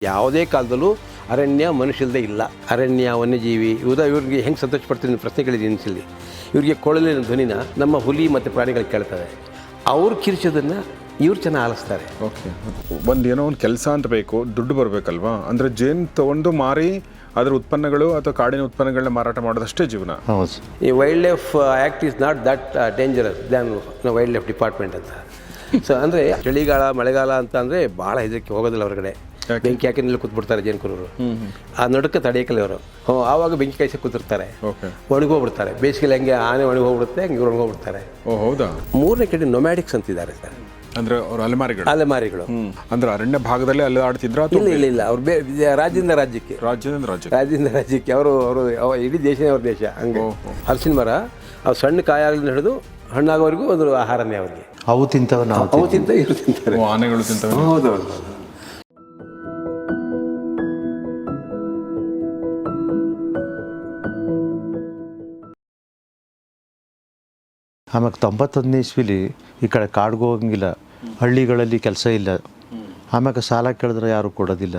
ಯಾವುದೇ ಕಾಲದಲ್ಲೂ ಅರಣ್ಯ ಮನುಷ್ಯಲ್ದೇ ಇಲ್ಲ. ಅರಣ್ಯ ವನ್ಯಜೀವಿ ಇವ್ರಿಗೆ ಹೆಂಗೆ ಸಂತೋಷ ಪಡ್ತೀನಿ ಪ್ರಶ್ನೆ ಕೇಳಿದ್ದೀನಿ ಅನಿಸಲಿ. ಇವರಿಗೆ ಕೊಳಲಿನ ಧ್ವನಿನ ನಮ್ಮ ಹುಲಿ ಮತ್ತು ಪ್ರಾಣಿಗಳು ಕೇಳ್ತವೆ. ಅವ್ರು ಕಿರ್ಚೋದನ್ನು ಇವ್ರು ಚೆನ್ನಾಗಿ ಆಲಿಸ್ತಾರೆ. ಓಕೆ, ಏನೋ ಒಂದು ಕೆಲಸ ಅಂತ ಬೇಕು, ದುಡ್ಡು ಬರಬೇಕಲ್ವಾ? ಅಂದರೆ ಜೇನು ತೊಗೊಂಡು ಮಾರಿ ಅದರ ಉತ್ಪನ್ನಗಳು ಅಥವಾ ಕಾಡಿನ ಉತ್ಪನ್ನಗಳನ್ನ ಮಾರಾಟ ಮಾಡೋದಷ್ಟೇ ಜೀವನ. ಹೌದು. ಈ wild life act is not that dangerous than wild life department ಅಂತ. ಸೊ ಅಂದರೆ ಚಳಿಗಾಲ ಮಳೆಗಾಲ ಅಂತ ಅಂದರೆ ಭಾಳ ಇದಕ್ಕೆ ಹೋಗೋದಿಲ್ಲ ಹೊರಗಡೆ. ಬೆಂಕಿ ಹಾಕಿ ನಿಲ್ಲಿ ಕೂತ್ಬಿಡ್ತಾರೆ ಜೇನುಕುರರು. ಆ ನಡುಕ್ಕೆ ತಡೆಯಕಲ್ಲ ಅವರು. ಆವಾಗ ಬೆಂಕಿ ಕಾಯಿಸಿ ಕೂತಿರ್ತಾರೆ, ಒಣಗೋಗ್ಬಿಡ್ತಾರೆ. ಬೇಸಿಗೆಲಿ ಹೆಂಗೆ ಆನೆ ಒಣಗೋಗ್ಬಿಡುತ್ತೆ ಹಂಗೆ ಇವ್ರು ಒಣಗೋಗ್ಬಿಡ್ತಾರೆ. ಹೌದಾ? ಮೂರನೇ ಕಡೆ ನೊಮ್ಯಾಡಿಕ್ಸ್ ಅಂತಿದ್ದಾರೆ ಸರ್. ಅಂದರೆ ಅವ್ರು ಅಲೆಮಾರಿಗಳು. ಅಂದ್ರೆ ಅರಣ್ಯ ಭಾಗದಲ್ಲಿ ಅಲ್ಲಿ ಆಡ್ತಿದ್ರ? ಇಲ್ಲ ಅವ್ರು ರಾಜ್ಯದಿಂದ ರಾಜ್ಯಕ್ಕೆ ಅವರು ಇಡೀ ದೇಶನೇ ಅವ್ರ ದೇಶ. ಹಂಗೆ ಹಲಸಿನ ಮರ ಅವು ಸಣ್ಣ ಕಾಯಾಗಲಿ ಹಿಡಿದು ಹಣ್ಣಾಗೋವರೆಗೂ ಒಂದು ಆಹಾರನೇ ಅವ್ರಿಗೆ. ಅವು ತಿಂತವೆ, ಅವು ತಿಂತ ಇವರು ತಿಂತಾರೆ, ಆನೆಗಳು ತಿಂತವೆ. ಹೌದೌದು. ಆಮೇಲೆ 91ನೇ ಇಸ್ವಿಲಿ ಈ ಕಡೆ ಕಾಡ್ಗೆ ಹೋಗಂಗಿಲ್ಲ, ಹಳ್ಳಿಗಳಲ್ಲಿ ಕೆಲಸ ಇಲ್ಲ. ಆಮ್ಯಾಗ ಸಾಲ ಕೇಳಿದ್ರೆ ಯಾರು ಕೊಡೋದಿಲ್ಲ.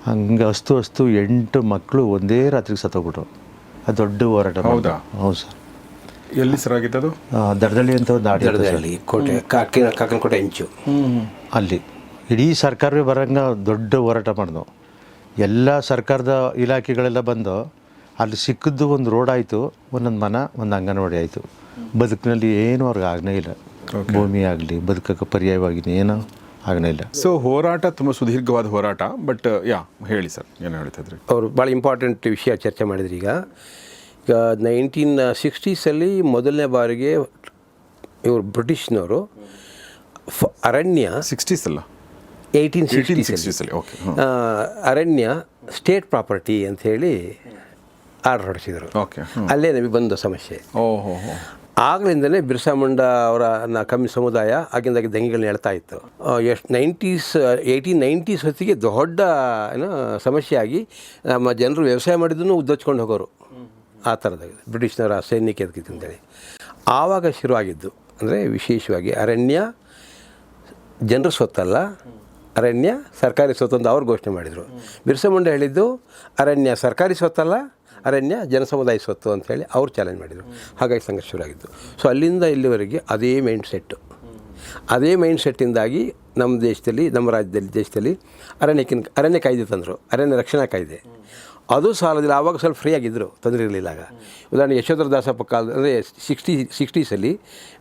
ಹಂಗೆ ಅಷ್ಟು 8 ಮಕ್ಕಳು ಒಂದೇ ರಾತ್ರಿಗೆ ಸತ್ತೋಗ್ಬಿಟ್ರು. ಅದು ದೊಡ್ಡ ಹೋರಾಟ. ಹೌದಾ? ಹೌದು ಸರ್. ಎಲ್ಲಿ ಸರ್ ಆಗಿದ್ದದು? ದಡದಳ್ಳಿ ಅಂತ ಒಂದು ದಡದಳ್ಳಿ ಕೋಟೆ, ಕಾಕನಕೋಟೆ ಹೆಂಚು. ಅಲ್ಲಿ ಇಡೀ ಸರ್ಕಾರವೇ ಬರಂಗ ದೊಡ್ಡ ಹೋರಾಟ ಮಾಡಿದ್ವು. ಎಲ್ಲ ಸರ್ಕಾರದ ಇಲಾಖೆಗಳೆಲ್ಲ ಬಂದು ಅಲ್ಲಿ ಸಿಕ್ಕಿದ್ದು ಒಂದು ರೋಡ್ ಆಯಿತು, ಒಂದೊಂದು ಮನ, ಒಂದು ಅಂಗನವಾಡಿ ಆಯಿತು. ಬದುಕಿನಲ್ಲಿ ಏನೂ ಅವ್ರಿಗೆ ಆಗನೇ ಇಲ್ಲ. ಭೂಮಿ ಆಗಲಿ ಬದುಕಕ್ಕೆ ಪರ್ಯಾಯವಾಗಿ ಏನೂ ಆಗನೇ ಇಲ್ಲ. ಸೊ ಹೋರಾಟ ತುಂಬ ಸುದೀರ್ಘವಾದ ಹೋರಾಟ. ಬಟ್ ಹೇಳಿ ಸರ್, ಏನು ಹೇಳ್ತಿದ್ರಿ? ಅವರು ಭಾಳ ಇಂಪಾರ್ಟೆಂಟ್ ವಿಷಯ ಚರ್ಚೆ ಮಾಡಿದ್ರು. ಈಗ 1960s ಮೊದಲನೇ ಬಾರಿಗೆ ಇವರು ಬ್ರಿಟಿಷ್ನವರು ಅರಣ್ಯ 60s ಅಲ್ಲ 1860s ಓಕೆ, ಅರಣ್ಯ ಸ್ಟೇಟ್ ಪ್ರಾಪರ್ಟಿ ಅಂತ ಹೇಳಿ ಆರ್ಡರ್ ಹೊರಡಿಸಿದರು. ಓಕೆ, ಅಲ್ಲೇ ನಮಗೆ ಬಂದ ಸಮಸ್ಯೆ. ಓಹೋ. ಆಗಲಿಂದಲೇ ಬಿರ್ಸಾ ಮುಂಡಾ ಅವರ ಕಮ್ಮಿ ಸಮುದಾಯ ಆಗಿಂದಾಗಿ ದಂಗೆಗಳನ್ನ ಹೇಳ್ತಾ ಇತ್ತು. 1890s ಹೊತ್ತಿಗೆ ದೊಡ್ಡ ಸಮಸ್ಯೆ ಆಗಿ ನಮ್ಮ ಜನರು ವ್ಯವಸಾಯ ಮಾಡಿದ್ದನ್ನು ಉದ್ದಚ್ಕೊಂಡು ಹೋಗೋರು. ಆ ಥರದಾಗ ಬ್ರಿಟಿಷ್ನವರ ಸೈನ್ಯಕ್ಕೆ ಅದಕ್ಕಿತ್ತು ಅಂತೇಳಿ ಆವಾಗ ಶುರುವಾಗಿದ್ದು. ಅಂದರೆ ವಿಶೇಷವಾಗಿ ಅರಣ್ಯ ಜನರ ಸ್ವತ್ತಲ್ಲ, ಅರಣ್ಯ ಸರ್ಕಾರಿ ಸ್ವತ್ತು ಅಂತ ಅವ್ರು ಘೋಷಣೆ ಮಾಡಿದರು. ಬಿರ್ಸಾ ಮುಂಡಾ ಹೇಳಿದ್ದು ಅರಣ್ಯ ಸರ್ಕಾರಿ ಸ್ವತ್ತಲ್ಲ, ಅರಣ್ಯ ಜನಸಮುದಾಯ ಸ್ವತ್ತು ಅಂಥೇಳಿ ಅವ್ರು ಚಾಲೆಂಜ್ ಮಾಡಿದರು. ಹಾಗಾಗಿ ಸಂಘರ್ಷ ಶುರುವಾಗಿದ್ದು. ಸೊ ಅಲ್ಲಿಂದ ಇಲ್ಲಿವರೆಗೆ ಅದೇ ಮೈಂಡ್ ಸೆಟ್ಟಿಂದಾಗಿ ನಮ್ಮ ದೇಶದಲ್ಲಿ, ನಮ್ಮ ದೇಶದಲ್ಲಿ ಅರಣ್ಯ ಕಾಯ್ದೆ ತಂದರು, ಅರಣ್ಯ ರಕ್ಷಣಾ ಕಾಯ್ದೆ. ಅದು ಸಾಲದಿಲ್ಲ. ಆವಾಗ ಸ್ವಲ್ಪ ಫ್ರೀ ಆಗಿದ್ದರು, ತೊಂದರೆ ಇರಲಿಲ್ಲ. ಆಗ ಉದಾಹರಣೆ ಯಶೋಧರ ದಾಸಪ್ಪ ಕಾಲ ಅಂದರೆ 60s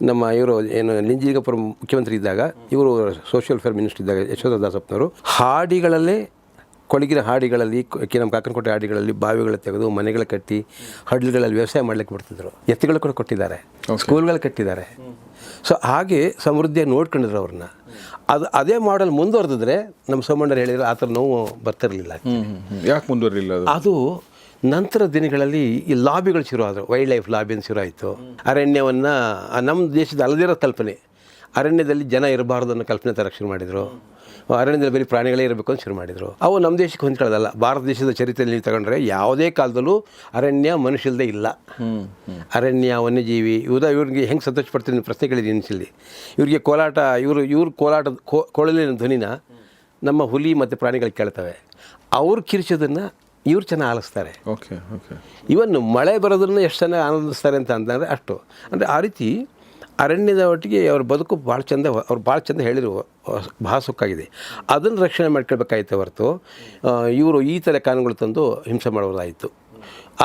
ನಮ್ಮ ಇವರು ಏನು ಲಿಂಜಿಗಪುರ ಮುಖ್ಯಮಂತ್ರಿ ಇದ್ದಾಗ, ಇವರು ಸೋಷಿಯಲ್ ವೆಲ್ಫೇರ್ ಮಿನಿಸ್ಟರ್ ಇದ್ದಾಗ ಯಶೋಧರ ದಾಸಪ್ಪನವರು ಹಾಡಿಗಳಲ್ಲೇ, ಕೊಡಗಿನ ಹಾಡಿಗಳಲ್ಲಿ, ನಮ್ಮ ಕಾಕನಕೋಟೆ ಹಾಡಿಗಳಲ್ಲಿ ಬಾವಿಗಳು ತೆಗೆದು ಮನೆಗಳು ಕಟ್ಟಿ ಹಳ್ಳಿಗಳಲ್ಲಿ ವ್ಯವಸಾಯ ಮಾಡಲಿಕ್ಕೆ ಬಿಡ್ತಿದ್ರು. ಎತ್ತುಗಳು ಕೂಡ ಕೊಟ್ಟಿದ್ದಾರೆ, ಸ್ಕೂಲ್ಗಳು ಕಟ್ಟಿದ್ದಾರೆ. ಸೊ ಹಾಗೆ ಸಮೃದ್ಧಿಯಾಗಿ ನೋಡ್ಕೊಂಡಿದ್ರು ಅವ್ರನ್ನ. ಅದೇ ಮಾಡೆಲ್ ಮುಂದುವರೆದಿದ್ರೆ ನಮ್ಮ ಸೋಮಣ್ಣರು ಹೇಳಿದ್ರೆ ಆ ಥರ ನೋವು ಬರ್ತಿರಲಿಲ್ಲ. ಯಾಕೆ ಮುಂದುವರಿಲಿಲ್ಲ? ಅದು ನಂತರ ದಿನಗಳಲ್ಲಿ ಈ ಲಾಬಿಗಳು ಶುರು ಆದರು. ವೈಲ್ಡ್ ಲೈಫ್ ಲಾಬಿ ಅಂತ ಶುರು ಆಯಿತು. ಅರಣ್ಯವನ್ನು ನಮ್ಮ ದೇಶದ ಅಲ್ಲದಿರೋ ಕಲ್ಪನೆ, ಅರಣ್ಯದಲ್ಲಿ ಜನ ಇರಬಾರ್ದು ಅನ್ನೋ ಕಲ್ಪನೆ ತರಕ್ಕೆ ಶುರು ಮಾಡಿದರು. ಅರಣ್ಯದಲ್ಲಿ ಬರೀ ಪ್ರಾಣಿಗಳೇ ಇರಬೇಕು ಅಂತ ಶುರು ಮಾಡಿದರು. ಅವು ನಮ್ಮ ದೇಶಕ್ಕೆ ಹೊಂದ್ಕೊಳ್ಳೋದಲ್ಲ. ಭಾರತ ದೇಶದ ಚರಿತ್ರೆಯಲ್ಲಿ ನೀವು ತಗೊಂಡ್ರೆ ಯಾವುದೇ ಕಾಲದಲ್ಲೂ ಅರಣ್ಯ ಮನುಷ್ಯಲ್ದೇ ಇಲ್ಲ. ಅರಣ್ಯ ವನ್ಯಜೀವಿ ಇವ್ರಿಗೆ ಹೆಂಗೆ ಸಂತೋಷ ಪಡ್ತೀನಿ ಪ್ರಶ್ನೆ ಕೇಳಿದ್ದೀನಿ ಅನಿಸಲಿ. ಇವರಿಗೆ ಕೋಲಾಟದ ಕೊಳಲಿನ ಧ್ವನಿನ ನಮ್ಮ ಹುಲಿ ಮತ್ತು ಪ್ರಾಣಿಗಳು ಕೇಳ್ತವೆ. ಅವ್ರು ಕಿರ್ಚೋದನ್ನು ಇವ್ರು ಚೆನ್ನಾಗಿ ಆಲಿಸ್ತಾರೆ. Okay, okay. ಇವನ್ ಮಳೆ ಬರೋದನ್ನು ಎಷ್ಟು ಚೆನ್ನಾಗಿ ಆನಂದಿಸ್ತಾರೆ ಅಂತಂದರೆ ಅಷ್ಟು. ಅಂದರೆ ಆ ರೀತಿ ಅರಣ್ಯದ ಒಟ್ಟಿಗೆ ಅವ್ರ ಬದುಕು ಭಾಳ ಚಂದ ಹೇಳಿದರು, ಭಾಳ ಸುಖಾಗಿದೆ. ಅದನ್ನು ರಕ್ಷಣೆ ಮಾಡ್ಕೊಳ್ಬೇಕಾಯ್ತು ಹೊರತು ಇವರು ಈ ಥರ ಕಾನೂನುಗಳು ತಂದು ಹಿಂಸೆ ಮಾಡೋದಾಯಿತು.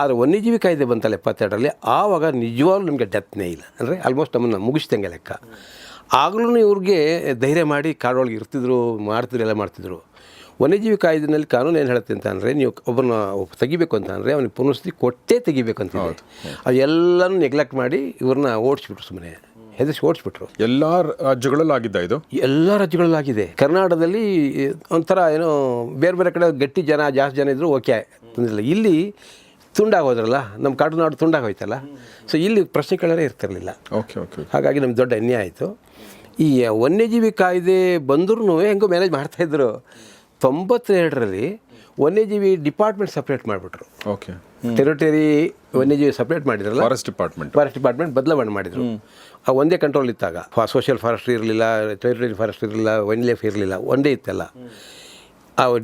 ಆದರೆ ವನ್ಯಜೀವಿ ಕಾಯ್ದೆ ಬಂತಲ್ಲ 72ರಲ್ಲಿ, ಆವಾಗ ನಿಜವಾಗ್ಲೂ ನಮಗೆ ಡೆತ್ನೇ ಇಲ್ಲ. ಅಂದರೆ ಆಲ್ಮೋಸ್ಟ್ ನಮ್ಮನ್ನು ಮುಗಿಸ್ದಂಗೆ ಲೆಕ್ಕ. ಆಗಲೂ ಇವ್ರಿಗೆ ಧೈರ್ಯ ಮಾಡಿ ಕಾಡೊಳಗೆ ಇರ್ತಿದ್ರು, ಎಲ್ಲ ಮಾಡ್ತಿದ್ರು. ವನ್ಯಜೀವಿ ಕಾಯ್ದೆನಲ್ಲಿ ಕಾನೂನು ಏನು ಹೇಳುತ್ತೆ ಅಂತ ಅಂದರೆ, ನೀವು ಒಬ್ಬರನ್ನ ತೆಗಿಬೇಕು ಅಂತ ಅಂದರೆ ಅವನಿಗೆ ಪುನಃಸ್ಥಿತಿ ಕೊಟ್ಟೇ ತೆಗಿಬೇಕು ಅಂತ. ಅದೆಲ್ಲನೂ ನೆಗ್ಲೆಕ್ಟ್ ಮಾಡಿ ಇವ್ರನ್ನ ಓಡಿಸ್ಬಿಟ್ರು, ಸುಮ್ಮನೆ ಹೆದರಿಸಿ ಓಡಿಸ್ಬಿಟ್ರು. ಎಲ್ಲ ರಾಜ್ಯಗಳಲ್ಲಿ ಆಗಿದ್ದ ಇದು? ಎಲ್ಲ ರಾಜ್ಯಗಳಲ್ಲಾಗಿದೆ. ಕರ್ನಾಟಕದಲ್ಲಿ ಒಂಥರ ಏನೋ ಬೇರೆ ಕಡೆ ಜಾಸ್ತಿ ಜನ ಇದ್ದರೂ ಓಕೆ ತೊಂದಿಲ್ಲ. ಇಲ್ಲಿ ತುಂಡಾಗೋದ್ರಲ್ಲ, ನಮ್ಮ ಕಾಡುನಾಡು ತುಂಡಾಗೋಯ್ತಲ್ಲ. ಸೊ ಇಲ್ಲಿ ಪ್ರಶ್ನೆ ಕೇಳೋರೇ ಇರ್ತಿರಲಿಲ್ಲ. Okay, okay. ಹಾಗಾಗಿ ನಮ್ಗೆ ದೊಡ್ಡ ಅನ್ಯಾಯ ಆಯಿತು. ಈ ವನ್ಯಜೀವಿ ಕಾಯ್ದೆ ಬಂದ್ರೂ ಹೆಂಗೋ ಮ್ಯಾನೇಜ್ ಮಾಡ್ತಾಯಿದ್ರು. 92ರಲ್ಲಿ ವನ್ಯಜೀವಿ ಡಿಪಾರ್ಟ್ಮೆಂಟ್ ಸಪ್ರೇಟ್ ಮಾಡಿಬಿಟ್ರು. ಓಕೆ. ಟೆರಿಟರಿ ವನ್ಯಜೀವಿ ಸಪ್ರೇಟ್ ಮಾಡಿದ್ರಲ್ಲ, ಫಾರೆಸ್ಟ್ ಡಿಪಾರ್ಟ್ಮೆಂಟ್ ಬದಲಾವಣೆ ಮಾಡಿದರು. ಒಂದೇ ಕಂಟ್ರೋಲ್ ಇತ್ತಾಗ. ಸೋಷಿಯಲ್ ಫಾರೆಸ್ಟ್ರಿ ಇರಲಿಲ್ಲ, ಟೆರಿಟರಿ ಫಾರೆಸ್ಟ್ ಇರಲಿಲ್ಲ, ವೈಲ್ಡ್ ಲೈಫ್ ಇರಲಿಲ್ಲ, ಒಂದೇ ಇತ್ತಲ್ಲ.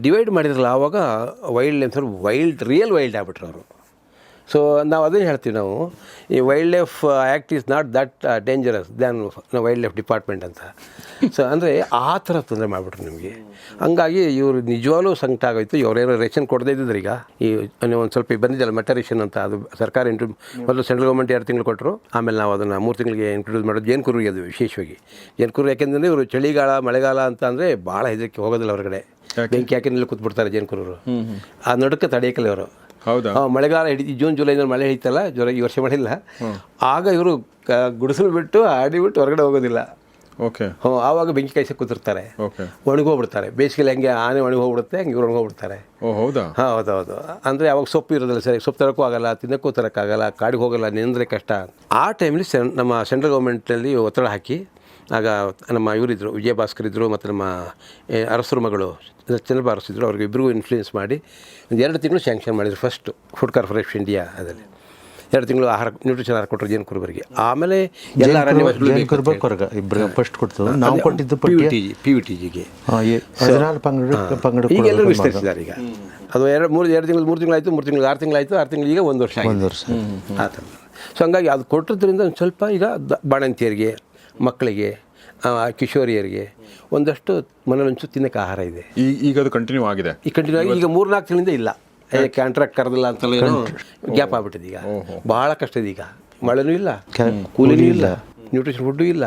ಡಿವೈಡ್ ಮಾಡಿದ್ರಲ್ಲ ಆವಾಗ ರಿಯಲ್ ವೈಲ್ಡ್ ಆಗ್ಬಿಟ್ರು ಅವರು. ಸೊ ನಾವು ಅದನ್ನು ಹೇಳ್ತೀವಿ, ನಾವು ಈ wild life act is not that dangerous than wild life department ಅಂತ. ಸೊ ಅಂದರೆ ಆ ಥರ ತೊಂದರೆ ಮಾಡಿಬಿಟ್ರು ನಿಮಗೆ. ಹಂಗಾಗಿ ಇವರು ನಿಜವಾಗ್ಲೂ ಸಂಕಟ ಆಗೋಯ್ತು. ಇವರೇನೋ ರೇಷನ್ ಕೊಡದೇ ಇದ್ದಿದ್ರು. ಈಗ ಈ ಒಂದು ಸ್ವಲ್ಪ ಬಂದಿದ್ದಲ್ಲ ಮೆಟ ರೇಷನ್ ಅಂತ, ಅದು ಸರ್ಕಾರ ಮೊದಲು ಸೆಂಟ್ರಲ್ ಗೌರ್ಮೆಂಟ್ 2 ತಿಂಗಳು ಕೊಟ್ಟರು. ಆಮೇಲೆ ನಾವು ಅದನ್ನು 3 ತಿಂಗಳಿಗೆ ಇಂಟ್ರೊಡ್ಯೂಸ್ ಮಾಡೋದು ಜೇನುಕುರಿಗೆ. ಅದು ವಿಶೇಷವಾಗಿ ಜೇನುಕುರು, ಯಾಕೆಂದರೆ ಇವರು ಚಳಿಗಾಲ ಮಳೆಗಾಲ ಅಂತ ಅಂದರೆ ಭಾಳ ಹೆದರಿಕೆ, ಹೋಗೋದಿಲ್ಲ ಹೊರಗಡೆ. ಬೆಂಕಿ ಹಾಕಿ ನಿಲ್ಲಿ ಕೂತ್ಬಿಡ್ತಾರೆ ಜೇನುಕುರರು. ಆ ನಡುಕ್ಕೆ ತಡೆಯಕ್ಕಲ್ಲ ಇವರು. ಹೌದಾ? ಮಳೆಗಾಲ ಹಿಡಿದು ಜೂನ್ ಜುಲೈನಲ್ಲಿ ಮಳೆ ಹಿಡಿತಲ್ಲ, ಜ್ವರ ಈ ವರ್ಷ ಮಳೆ ಇಲ್ಲ. ಆಗ ಇವರು ಗುಡಿಸಲು ಬಿಟ್ಟು ಆಡಿಬಿಟ್ಟು ಹೊರಗಡೆ ಹೋಗೋದಿಲ್ಲ. ಓಕೆ. ಆವಾಗ ಬೆಂಕಿ ಕಾಯಿಸಿ ಕೂತಿರ್ತಾರೆ, ಒಣಗೋಗ್ಬಿಡ್ತಾರೆ. ಬೇಸಿಗೆಲಿ ಹೆಂಗೆ ಆನೆ ಒಣಗೋಗ್ಬಿಡುತ್ತೆ, ಹಂಗೆ ಇವ್ರು ಒಣಗೋಗ್ಬಿಡ್ತಾರೆ. ಹೌದಾ? ಹೌದೌದು. ಅಂದರೆ ಅವಾಗ ಸೊಪ್ಪು ಇರೋದಿಲ್ಲ ಸರಿ, ಸೊಪ್ಪು ತರೋಕ್ಕೂ ಆಗಲ್ಲ, ತಿನ್ನೋಕ್ಕೂ ತರೋಕ್ಕಾಗಲ್ಲ, ಕಾಡಿಗೆ ಹೋಗಲ್ಲ, ನೆಂದರೆ ಕಷ್ಟ. ಆ ಟೈಮಲ್ಲಿ ನಮ್ಮ ಸೆಂಟ್ರಲ್ ಗೌರ್ಮೆಂಟಲ್ಲಿ ಒತ್ತಡ ಹಾಕಿ, ಆಗ ನಮ್ಮ ಇವರಿದ್ದರು, ವಿಜಯ ಭಾಸ್ಕರ್ ಇದ್ದರು, ಮತ್ತು ನಮ್ಮ ಅರಸರ ಮಗಳು ಚಂದ್ರಬಾ ಅರಸ್ ಇದ್ದರು. ಅವ್ರಿಗೆ ಇಬ್ಬರಿಗೂ ಇನ್ಫ್ಲೂಯೆನ್ಸ್ ಮಾಡಿ ಒಂದು 2 ತಿಂಗಳು ಸ್ಯಾಂಕ್ಷನ್ ಮಾಡಿದ್ರು. ಫಸ್ಟ್ ಫುಡ್ ಕಾರ್ಪೊರೇಷನ್ ಇಂಡಿಯಾ ಅದರಲ್ಲಿ 2 ತಿಂಗಳು ಆಹಾರ ನ್ಯೂಟ್ರಿಷನ್ ಆಹಾರ ಕೊಟ್ಟರು ಜೇನುಕುರುಬರಿಗೆ. ಆಮೇಲೆ ಎಲ್ಲ ಫಸ್ಟ್ ಕೊಡ್ತು, ನಾವು ಕೊಟ್ಟಿದ್ದು PVTGಗೆ ಪಂಗಡ ಈಗ ಎಲ್ಲರೂ ವಿಸ್ತರಿಸಿದ್ದಾರೆ. ಈಗ ಅದು 2 ತಿಂಗಳು 3 ತಿಂಗಳಾಯಿತು, 3 ತಿಂಗಳು 6 ತಿಂಗಳಾಯಿತು, 6 ತಿಂಗಳು ಈಗ 1 ವರ್ಷ ಆ ಥರ. ಸೊ ಹಂಗಾಗಿ ಅದು ಕೊಟ್ಟಿದ್ದರಿಂದ ಒಂದು ಸ್ವಲ್ಪ ಈಗ ಬಾಣಂತಿಯರಿಗೆ, ಮಕ್ಕಳಿಗೆ, ಕಿಶೋರಿಯರಿಗೆ ಒಂದಷ್ಟು ಮನೋರಂಜು ತಿನ್ನಕ್ಕೆ ಆಹಾರ ಇದೆ. ಈಗ ಅದು ಕಂಟಿನ್ಯೂ ಆಗಿದೆ. ಈಗ ಕಂಟಿನ್ಯೂ ಆಗಿ ಈಗ 3-4 ತಿಂಗಳಿಂದ ಇಲ್ಲ. ಕಾಂಟ್ರಾಕ್ಟ್ ಕರೆದಿಲ್ಲ ಅಂತಲೇ ಗ್ಯಾಪ್ ಆಗ್ಬಿಟ್ಟಿದೆ. ಈಗ ಭಾಳ ಕಷ್ಟ ಇದೆ. ಈಗ ಮಳೆನೂ ಇಲ್ಲ, ಕೂಲಿನೂ ಇಲ್ಲ, ನ್ಯೂಟ್ರಿಷನ್ ಫುಡ್ಡು ಇಲ್ಲ.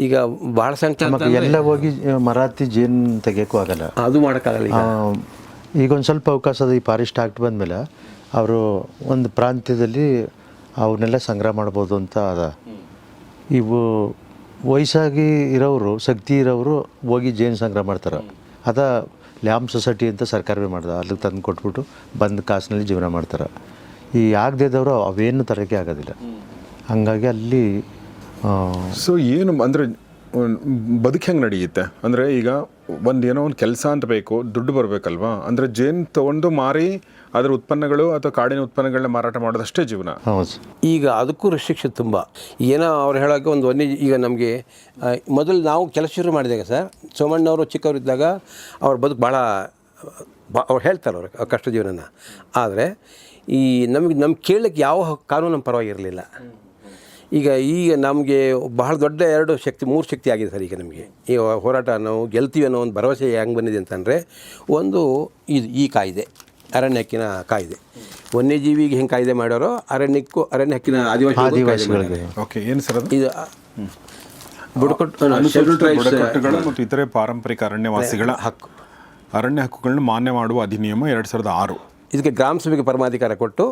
ಈಗ ಭಾಳ ಸಂಕಟ. ಎಲ್ಲ ಹೋಗಿ ಮರಾಠಿ ಜೇನು ತೆಗಿಯೋಕ್ಕೂ ಆಗಲ್ಲ, ಅದು ಮಾಡೋಕ್ಕಾಗಲ್ಲ. ಈಗ ಒಂದು ಸ್ವಲ್ಪ ಅವಕಾಶ ಅದು ಈ ಫಾರೆಸ್ಟ್ ಆಕ್ಟ್ ಬಂದಮೇಲೆ ಅವರು ಒಂದು ಪ್ರಾಂತ್ಯದಲ್ಲಿ ಅವನ್ನೆಲ್ಲ ಸಂಗ್ರಹ ಮಾಡ್ಬೋದು ಅಂತ ಅದ. ಇವು ವಯಸ್ಸಾಗಿ ಇರೋರು, ಶಕ್ತಿ ಇರೋರು ಹೋಗಿ ಜೇನು ಸಂಗ್ರಹ ಮಾಡ್ತಾರೆ. ಅದ ಲ್ಯಾಮ್ ಸೊಸೈಟಿ ಅಂತ ಸರ್ಕಾರವೇ ಮಾಡ್ದೆ, ಅಲ್ಲಿಗೆ ತಂದು ಕೊಟ್ಬಿಟ್ಟು ಬಂದು ಕಾಸಿನಲ್ಲಿ ಜೀವನ ಮಾಡ್ತಾರೆ. ಈ ಆಗದೇದವರು ಅವೇನು ತರೋಕ್ಕೆ ಆಗೋದಿಲ್ಲ. ಹಂಗಾಗಿ ಅಲ್ಲಿ ಸೊ ಏನು ಅಂದರೆ ಬದುಕು ಹೆಂಗೆ ನಡೆಯುತ್ತೆ ಅಂದರೆ, ಈಗ ಏನೋ ಒಂದು ಕೆಲಸ ಅಂತ ಬೇಕು, ದುಡ್ಡು ಬರಬೇಕಲ್ವಾ. ಅಂದರೆ ಜೇನು ತೊಗೊಂಡು ಮಾರಿ ಅದರ ಉತ್ಪನ್ನಗಳು ಅಥವಾ ಕಾಡಿನ ಉತ್ಪನ್ನಗಳನ್ನ ಮಾರಾಟ ಮಾಡೋದಷ್ಟೇ ಜೀವನ. ಹೌದು. ಈಗ ಅದಕ್ಕೂ ರೆಸ್ಟ್ರಿಕ್ಷನ್ ತುಂಬ. ಏನೋ ಅವ್ರು ಹೇಳೋಕ್ಕೆ ಒಂದು ಈಗ ನಮಗೆ ಮೊದಲು ನಾವು ಕೆಲಸ ಶುರು ಮಾಡಿದಾಗ ಸರ್, ಸೋಮಣ್ಣವರು ಚಿಕ್ಕವರಿದ್ದಾಗ ಅವ್ರ ಬದುಕು ಭಾಳ ಅವ್ರು ಹೇಳ್ತಾರೆ ಅವ್ರ ಕಷ್ಟ ಜೀವನನ. ಆದರೆ ಈ ನಮ್ಮ ಕೇಳಲಿಕ್ಕೆ ಯಾವ ಕಾನೂನು ನಮ್ಮ ಪರವಾಗಿರಲಿಲ್ಲ. ಈಗ ನಮಗೆ ಬಹಳ ದೊಡ್ಡ 2 ಶಕ್ತಿ 3 ಶಕ್ತಿ ಆಗಿದೆ ಸರ್. ಈಗ ನಮಗೆ ಈ ಹೋರಾಟ ನಾವು ಗೆಲ್ತೀವಿ ಅನ್ನೋ ಒಂದು ಭರವಸೆ ಹೆಂಗೆ ಬಂದಿದೆ ಅಂತಂದರೆ, ಒಂದು ಈ ಕಾಯ್ದೆ, ಅರಣ್ಯ ಹಕ್ಕಿನ ಕಾಯ್ದೆ. ವನ್ಯಜೀವಿಗೆ ಹೆಂಗೆ ಕಾಯ್ದೆ ಮಾಡೋರೋ ಅರಣ್ಯ ಹಕ್ಕಿನ ಆದಿವಾಸಿಗಳಿಗೆ. ಓಕೆ, ಏನು ಸರ್ ಅದು? ಇದು ಬುಡಕಟ್ಟು ಮತ್ತು ಇತರೆ ಪಾರಂಪರಿಕ ಅರಣ್ಯವಾಸಿಗಳ ಅರಣ್ಯ ಹಕ್ಕುಗಳನ್ನು ಮಾನ್ಯ ಮಾಡುವ ಅಧಿನಿಯಮ 2006. ಇದಕ್ಕೆ ಗ್ರಾಮ ಸಭೆಗೆ ಪರಮಾಧಿಕಾರ ಕೊಟ್ಟು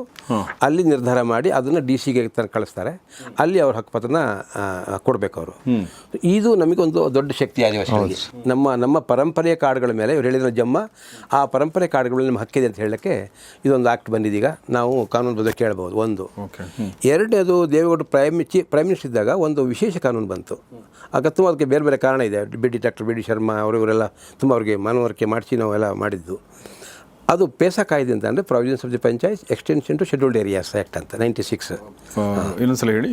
ಅಲ್ಲಿ ನಿರ್ಧಾರ ಮಾಡಿ ಅದನ್ನು DC ಕಳಿಸ್ತಾರೆ. ಅಲ್ಲಿ ಅವ್ರ ಹಕ್ಕುಪತ್ರನ ಕೊಡಬೇಕು ಅವರು. ಇದು ನಮಗೊಂದು ದೊಡ್ಡ ಶಕ್ತಿ ಆದಿವಾಸಿಗಳಿಗೆ. ನಮ್ಮ ಪರಂಪರೆಯ ಕಾಡುಗಳ ಮೇಲೆ ಇವ್ರು ಹೇಳಿದ್ರೆ ಜಮ್ಮ, ಆ ಪರಂಪರೆ ಕಾಡುಗಳಲ್ಲಿ ನಮ್ಮ ಹಕ್ಕಿದೆ ಅಂತ ಹೇಳೋಕ್ಕೆ ಇದೊಂದು ಆಕ್ಟ್ ಬಂದಿದ್ದೀಗ. ನಾವು ಕಾನೂನು ಬದಲು ಕೇಳ್ಬೋದು. ಒಂದು. ಎರಡನೇದು, ದೇವೇಗೌಡರು ಪ್ರೈಮ್ ಮಿನಿಸ್ಟರ್ ಇದ್ದಾಗ ಒಂದು ವಿಶೇಷ ಕಾನೂನು ಬಂತು. ತುಂಬ ಅದಕ್ಕೆ ಬೇರೆ ಬೇರೆ ಕಾರಣ ಇದೆ. Doctor B.D. ಶರ್ಮಾ ಇವರೆಲ್ಲ ತುಂಬ ಅವ್ರಿಗೆ ಮನವರಿಕೆ ಮಾಡಿಸಿ ನಾವೆಲ್ಲ ಮಾಡಿದ್ದು. ಅದು ಪೇಸಾ ಕಾಯ್ದೆ ಅಂತ ಅಂದರೆ provisions of the panchayat extension to scheduled areas act ಅಂತ 96. ಇನ್ನೊಂದ್ಸಲ ಹೇಳಿ.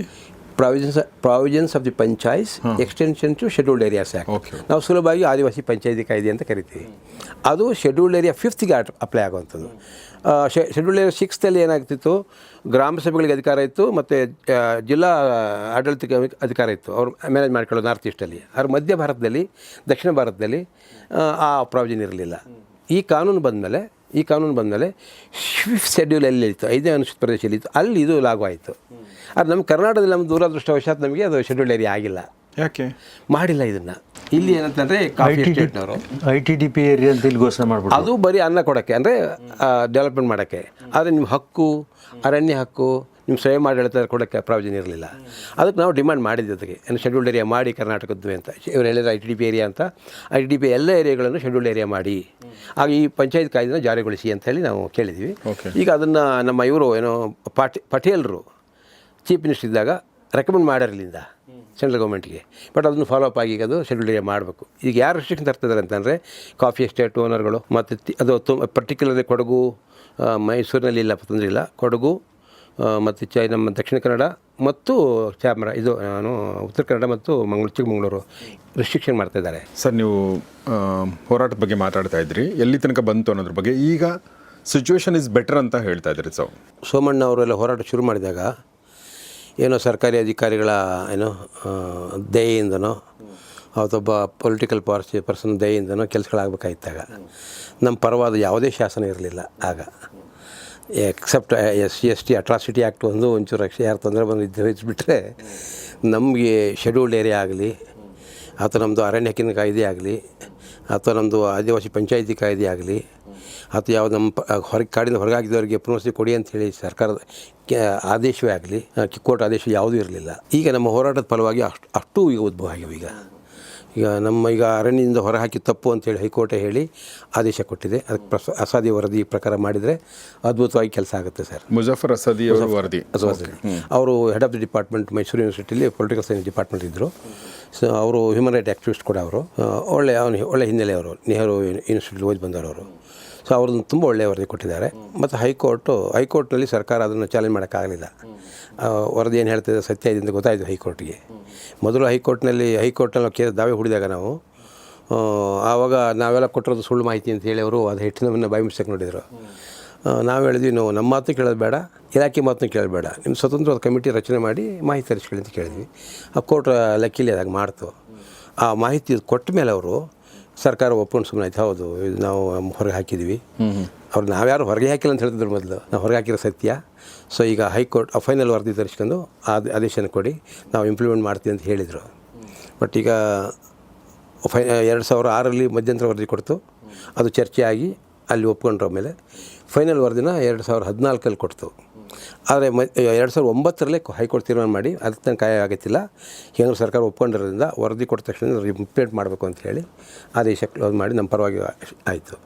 Provisions of the panchayat extension to scheduled areas act. ನಾವು ಸುಲಭವಾಗಿ ಆದಿವಾಸಿ ಪಂಚಾಯತಿ ಕಾಯ್ದೆ ಅಂತ ಕರಿತೀವಿ. ಅದು ಶೆಡ್ಯೂಲ್ಡ್ ಏರಿಯಾ 5ಗೆ ಅಪ್ಲೈ ಆಗುವಂಥದ್ದು. ಶೆಡ್ಯೂಲ್ಡ್ ಏರಿಯಾ 6ಲ್ಲಿ ಏನಾಗ್ತಿತ್ತು, ಗ್ರಾಮ ಸಭೆಗಳಿಗೆ ಅಧಿಕಾರ ಇತ್ತು ಮತ್ತು ಜಿಲ್ಲಾ ಆಡಳಿತಕ್ಕೆ ಅಧಿಕಾರ ಇತ್ತು. ಅವರು ಮ್ಯಾನೇಜ್ ಮಾಡ್ಕೊಳ್ಳೋದು ನಾರ್ತ್ ಈಸ್ಟಲ್ಲಿ. ಆದರೆ ಮಧ್ಯ ಭಾರತದಲ್ಲಿ, ದಕ್ಷಿಣ ಭಾರತದಲ್ಲಿ ಆ ಪ್ರಾವಿಷನ್ ಇರಲಿಲ್ಲ. ಈ ಕಾನೂನು ಬಂದಮೇಲೆ 5th ಶೆಡ್ಯೂಲ್ ಎಲ್ಲಿತ್ತು, 5ನೇ ಅನುಸೂಚಿ ಪ್ರದೇಶದಲ್ಲಿ ಇತ್ತು, ಅಲ್ಲಿ ಇದು ಲಾಗು ಆಯಿತು. ಆದರೆ ನಮ್ಮ ಕರ್ನಾಟಕದಲ್ಲಿ ನಮ್ಮ ದುರದೃಷ್ಟವಶಾತ್ ನಮಗೆ ಅದು ಶೆಡ್ಯೂಲ್ಡ್ ಏರಿಯಾ ಆಗಿಲ್ಲ. ಯಾಕೆ ಮಾಡಿಲ್ಲ ಇದನ್ನು? ಇಲ್ಲಿ ಏನಂತಂದರೆ ಕಾಫಿ ಎಸ್ಟೇಟ್ನವರು ITDP ಏರಿಯಾ ಅಂತ ಇಲ್ಲಿ ಘೋಷಣೆ ಮಾಡ್ಬಿಟ್ಟು, ಅದು ಬರೀ ಅನ್ನ ಕೊಡೋಕ್ಕೆ, ಅಂದರೆ ಡೆವಲಪ್ಮೆಂಟ್ ಮಾಡೋಕ್ಕೆ. ಆದರೆ ನಿಮ್ಮ ಹಕ್ಕು, ಅರಣ್ಯ ಹಕ್ಕು, ನಿಮ್ಮ ಸ್ವಯಂ ಆಡಳಿತ ಕೊಡೋಕ್ಕೆ ಪ್ರಾವಿಷನ್ ಇರಲಿಲ್ಲ. ಅದಕ್ಕೆ ನಾವು ಡಿಮ್ಯಾಂಡ್ ಮಾಡಿದ್ದೆ ಅದಕ್ಕೆ, ಶೆಡ್ಯೂಲ್ಡ್ ಏರಿಯಾ ಮಾಡಿ ಕರ್ನಾಟಕದ್ದು ಅಂತ. ಇವ್ರು ಹೇಳಿದ್ರು ITDP ಏರಿಯಾ ಅಂತ. ITDP ಎಲ್ಲ ಏರಿಯಾಗಳನ್ನು ಶೆಡ್ಯೂಲ್ಡ್ ಏರಿಯಾ ಮಾಡಿ, ಆಗ ಈ ಪಂಚಾಯತ್ ಕಾಯ್ದೆನ ಜಾರಿಗೊಳಿಸಿ ಅಂತ ಹೇಳಿ ನಾವು ಕೇಳಿದ್ವಿ. ಈಗ ಅದನ್ನು ನಮ್ಮ ಇವರು ಪಟೇಲ್ರು ಚೀಫ್ ಮಿನಿಸ್ಟರ್ ಇದ್ದಾಗ ರೆಕಮೆಂಡ್ ಮಾಡಿರಲಿಲ್ಲ ಸೆಂಟ್ರಲ್ ಗೌರ್ಮೆಂಟ್ಗೆ. ಬಟ್ ಅದನ್ನು ಫಾಲೋ ಅಪ್ ಆಗಿ ಅದು ಶೆಡ್ಯೂಲ್ಡ್ ಏರಿಯಾ ಮಾಡಬೇಕು. ಈಗ ಯಾರು ರೆಸ್ಟ್ರಿಕ್ಷನ್ ತರ್ತಿದ್ದಾರೆ ಅಂತಂದರೆ ಕಾಫಿ ಎಸ್ಟೇಟ್ ಓನರ್ಗಳು, ಮತ್ತು ಅದು ಪರ್ಟಿಕ್ಯುಲರ್ಲಿ ಕೊಡಗು, ಮೈಸೂರಿನಲ್ಲಿ ಇಲ್ಲ ತೊಂದರೆ ಇಲ್ಲ, ಕೊಡಗು, ಮತ್ತು ನಮ್ಮ ದಕ್ಷಿಣ ಕನ್ನಡ ಮತ್ತು ಇದು ಉತ್ತರ ಕನ್ನಡ ಮತ್ತು ಚಿಕ್ಕಮಗಳೂರು ರಿಸ್ಟ್ರಿಕ್ಷನ್ ಮಾಡ್ತಾಯಿದ್ದಾರೆ. ಸರ್, ನೀವು ಹೋರಾಟದ ಬಗ್ಗೆ ಮಾತಾಡ್ತಾ ಇದ್ರಿ, ಎಲ್ಲಿ ತನಕ ಬಂತು ಅನ್ನೋದ್ರ ಬಗ್ಗೆ. ಈಗ ಸಿಚುವೇಶನ್ ಇಸ್ ಬೆಟರ್ ಅಂತ ಹೇಳ್ತಾ ಇದ್ರಿ. ಸೋಮಣ್ಣ ಅವರೆಲ್ಲ ಹೋರಾಟ ಶುರು ಮಾಡಿದಾಗ ಏನೋ ಸರ್ಕಾರಿ ಅಧಿಕಾರಿಗಳ ದಯೆಯಿಂದನೋ ಅವತ್ತೊಬ್ಬ ಪೊಲಿಟಿಕಲ್ ಪರ್ಸನ್ ದಯೆಯಿಂದನೋ ಕೆಲಸಗಳಾಗಬೇಕಾಗಿತ್ತಾಗ ನಮ್ಮ ಪರವಾದ ಯಾವುದೇ ಶಾಸನ ಇರಲಿಲ್ಲ ಆಗ, ಎಕ್ಸೆಪ್ಟ್ SC/ST ಅಟ್ರಾಸಿಟಿ ಆ್ಯಕ್ಟ್ ಒಂಚೂರು ಯಾರು ತೊಂದರೆ ಬಿಟ್ಟರೆ ನಮಗೆ ಶೆಡ್ಯೂಲ್ಡ್ ಏರಿಯಾ ಆಗಲಿ ಅಥವಾ ನಮ್ಮದು ಅರಣ್ಯ ಹಕ್ಕಿನ ಕಾಯ್ದೆ ಆಗಲಿ ಅಥವಾ ನಮ್ಮದು ಆದಿವಾಸಿ ಪಂಚಾಯಿತಿ ಕಾಯ್ದೆ ಆಗಲಿ ಅಥವಾ ಯಾವುದು ನಮ್ಮ ಕಾಡಿಂದ ಹೊರಗಾಗಿದ್ದವರಿಗೆ ಪುನರ್ವಸತಿ ಕೊಡಿ ಅಂಥೇಳಿ ಸರ್ಕಾರದ ಆದೇಶವೇ ಆಗಲಿ, ಕೋರ್ಟ್ ಆದೇಶ ಯಾವುದೂ ಇರಲಿಲ್ಲ. ಈಗ ನಮ್ಮ ಹೋರಾಟದ ಫಲವಾಗಿ ಅಷ್ಟು ಈಗ ಉದ್ಭವ ಆಗಿವೆ. ಈಗ ಅರಣ್ಯದಿಂದ ಹೊರಹಾಕಿ ತಪ್ಪು ಅಂತೇಳಿ ಹೈಕೋರ್ಟೇ ಹೇಳಿ ಆದೇಶ ಕೊಟ್ಟಿದೆ. ಅದಕ್ಕೆ ಅಸಾದಿ ವರದಿ ಪ್ರಕಾರ ಮಾಡಿದರೆ ಅದ್ಭುತವಾಗಿ ಕೆಲಸ ಆಗುತ್ತೆ ಸರ್. ಮುಜಫರ್ ಅಸಾದಿ ವರದಿ ಅವರು head of the department Mysuru ಯೂನಿವರ್ಸಿಟಿಲಿ ಪೊಲಿಟಿಕಲ್ ಸೈನ್ಸ್ ಡಿಪಾರ್ಟ್ಮೆಂಟ್ ಇದ್ದರು. ಸೊ ಅವರು ಹ್ಯೂಮನ್ ರೈಟ್ ಆ್ಯಕ್ಟಿವಿಸ್ಟ್ ಕೂಡ ಅವರು, ಒಳ್ಳೆ ಹಿನ್ನೆಲೆ ಅವರು, ನೆಹರು ಯೂನಿವರ್ಸಿಟಿಲಿ ಓದಿ ಬಂದವರು ಅವರು. ಸೊ ಅವ್ರದ್ದು ತುಂಬ ಒಳ್ಳೆಯ ವರದಿ ಕೊಟ್ಟಿದ್ದಾರೆ. ಮತ್ತು ಹೈಕೋರ್ಟ್ನಲ್ಲಿ ಸರ್ಕಾರ ಅದನ್ನು ಚಾಲೆಂಜ್ ಮಾಡೋಕ್ಕಾಗಲಿಲ್ಲ. ವರದಿ ಏನು ಹೇಳ್ತಿದೆ ಸತ್ಯ ಇದೆ ಅಂತ ಗೊತ್ತಾಯಿತು ಹೈಕೋರ್ಟ್ಗೆ. ಮೊದಲು ಹೈಕೋರ್ಟ್ನಲ್ಲಿ ನಾವು ದಾವೆ ಹೂಡಿದಾಗ ನಾವು ಆವಾಗ ನಾವೆಲ್ಲ ಕೊಟ್ಟಿರೋದು ಸುಳ್ಳು ಮಾಹಿತಿ ಅಂತ ಹೇಳಿ ಅವರು ಅದು ಹೆಚ್ಚಿನ ಬಾಯಿ ಮಿಸ್ಟೇಕ್ ನೋಡಿದರು. ನಾವು ಹೇಳಿದ್ವಿ, ನಮ್ಮ ಮಾತು ಕೇಳೋದು ಬೇಡ, ಇಲಾಖೆ ಮಾತನ್ನು ಕೇಳೋದು ಬೇಡ, ನಿಮ್ಮ ಸ್ವತಂತ್ರವಾದ ಕಮಿಟಿ ರಚನೆ ಮಾಡಿ ಮಾಹಿತಿ ತರಿಸ್ಕೊಳ್ಳಿ ಅಂತ ಕೇಳಿದ್ವಿ. ಆ ಕೋರ್ಟ್ ಲೆಕ್ಕಿಲ್ಲ ಅದಾಗ ಮಾಡ್ತು. ಆ ಮಾಹಿತಿ ಕೊಟ್ಟ ಮೇಲೆ ಅವರು ಸರ್ಕಾರ ಒಪ್ಕೊಂಡು ಸುಮ್ಮನೆ ಆಯ್ತು, ಹೌದು ಇದು ನಾವು ಹೊರಗೆ ಹಾಕಿದ್ವಿ. ಅವ್ರು ನಾವ್ಯಾರು ಹೊರಗೆ ಹಾಕಿಲ್ಲ ಅಂತ ಹೇಳ್ತಿದ್ರು ಮೊದಲು, ನಾವು ಹೊರಗೆ ಹಾಕಿರೋ ಸತ್ಯ. ಸೊ ಈಗ ಹೈಕೋರ್ಟ್ ಫೈನಲ್ ವರದಿ ತರಿಸ್ಕೊಂಡು ಆದೇಶನ ಕೊಡಿ, ನಾವು ಇಂಪ್ಲಿಮೆಂಟ್ ಮಾಡ್ತೀವಿ ಅಂತ ಹೇಳಿದರು. ಬಟ್ ಈಗ 2006ರಲ್ಲಿ ಮಧ್ಯಂತರ ವರದಿ ಕೊಡ್ತು, ಅದು ಚರ್ಚೆ ಆಗಿ ಅಲ್ಲಿ ಒಪ್ಕೊಂಡ್ರ ಮೇಲೆ ಫೈನಲ್ ವರದಿನ 2014ರಲ್ಲಿ ಕೊಡ್ತು. ಆದರೆ 2009ರಲ್ಲಿ ಹೈಕೋರ್ಟ್ ತೀರ್ಮಾನ ಮಾಡಿ ಅದಕ್ಕೆ ತನಕ ಆಗತ್ತಿಲ್ಲ, ಕೇಂದ್ರ ಸರ್ಕಾರ ಒಪ್ಕೊಂಡಿರೋದ್ರಿಂದ ವರದಿ ಕೊಟ್ಟ ತಕ್ಷಣ ಇಂಪ್ಲಿಮೆಂಟ್ ಮಾಡಬೇಕು ಅಂತ ಹೇಳಿ ಆದೇಶ ಕ್ಲೋಸ್ ಮಾಡಿ ನಮ್ಮ ಪರವಾಗಿ ಆಯಿತು.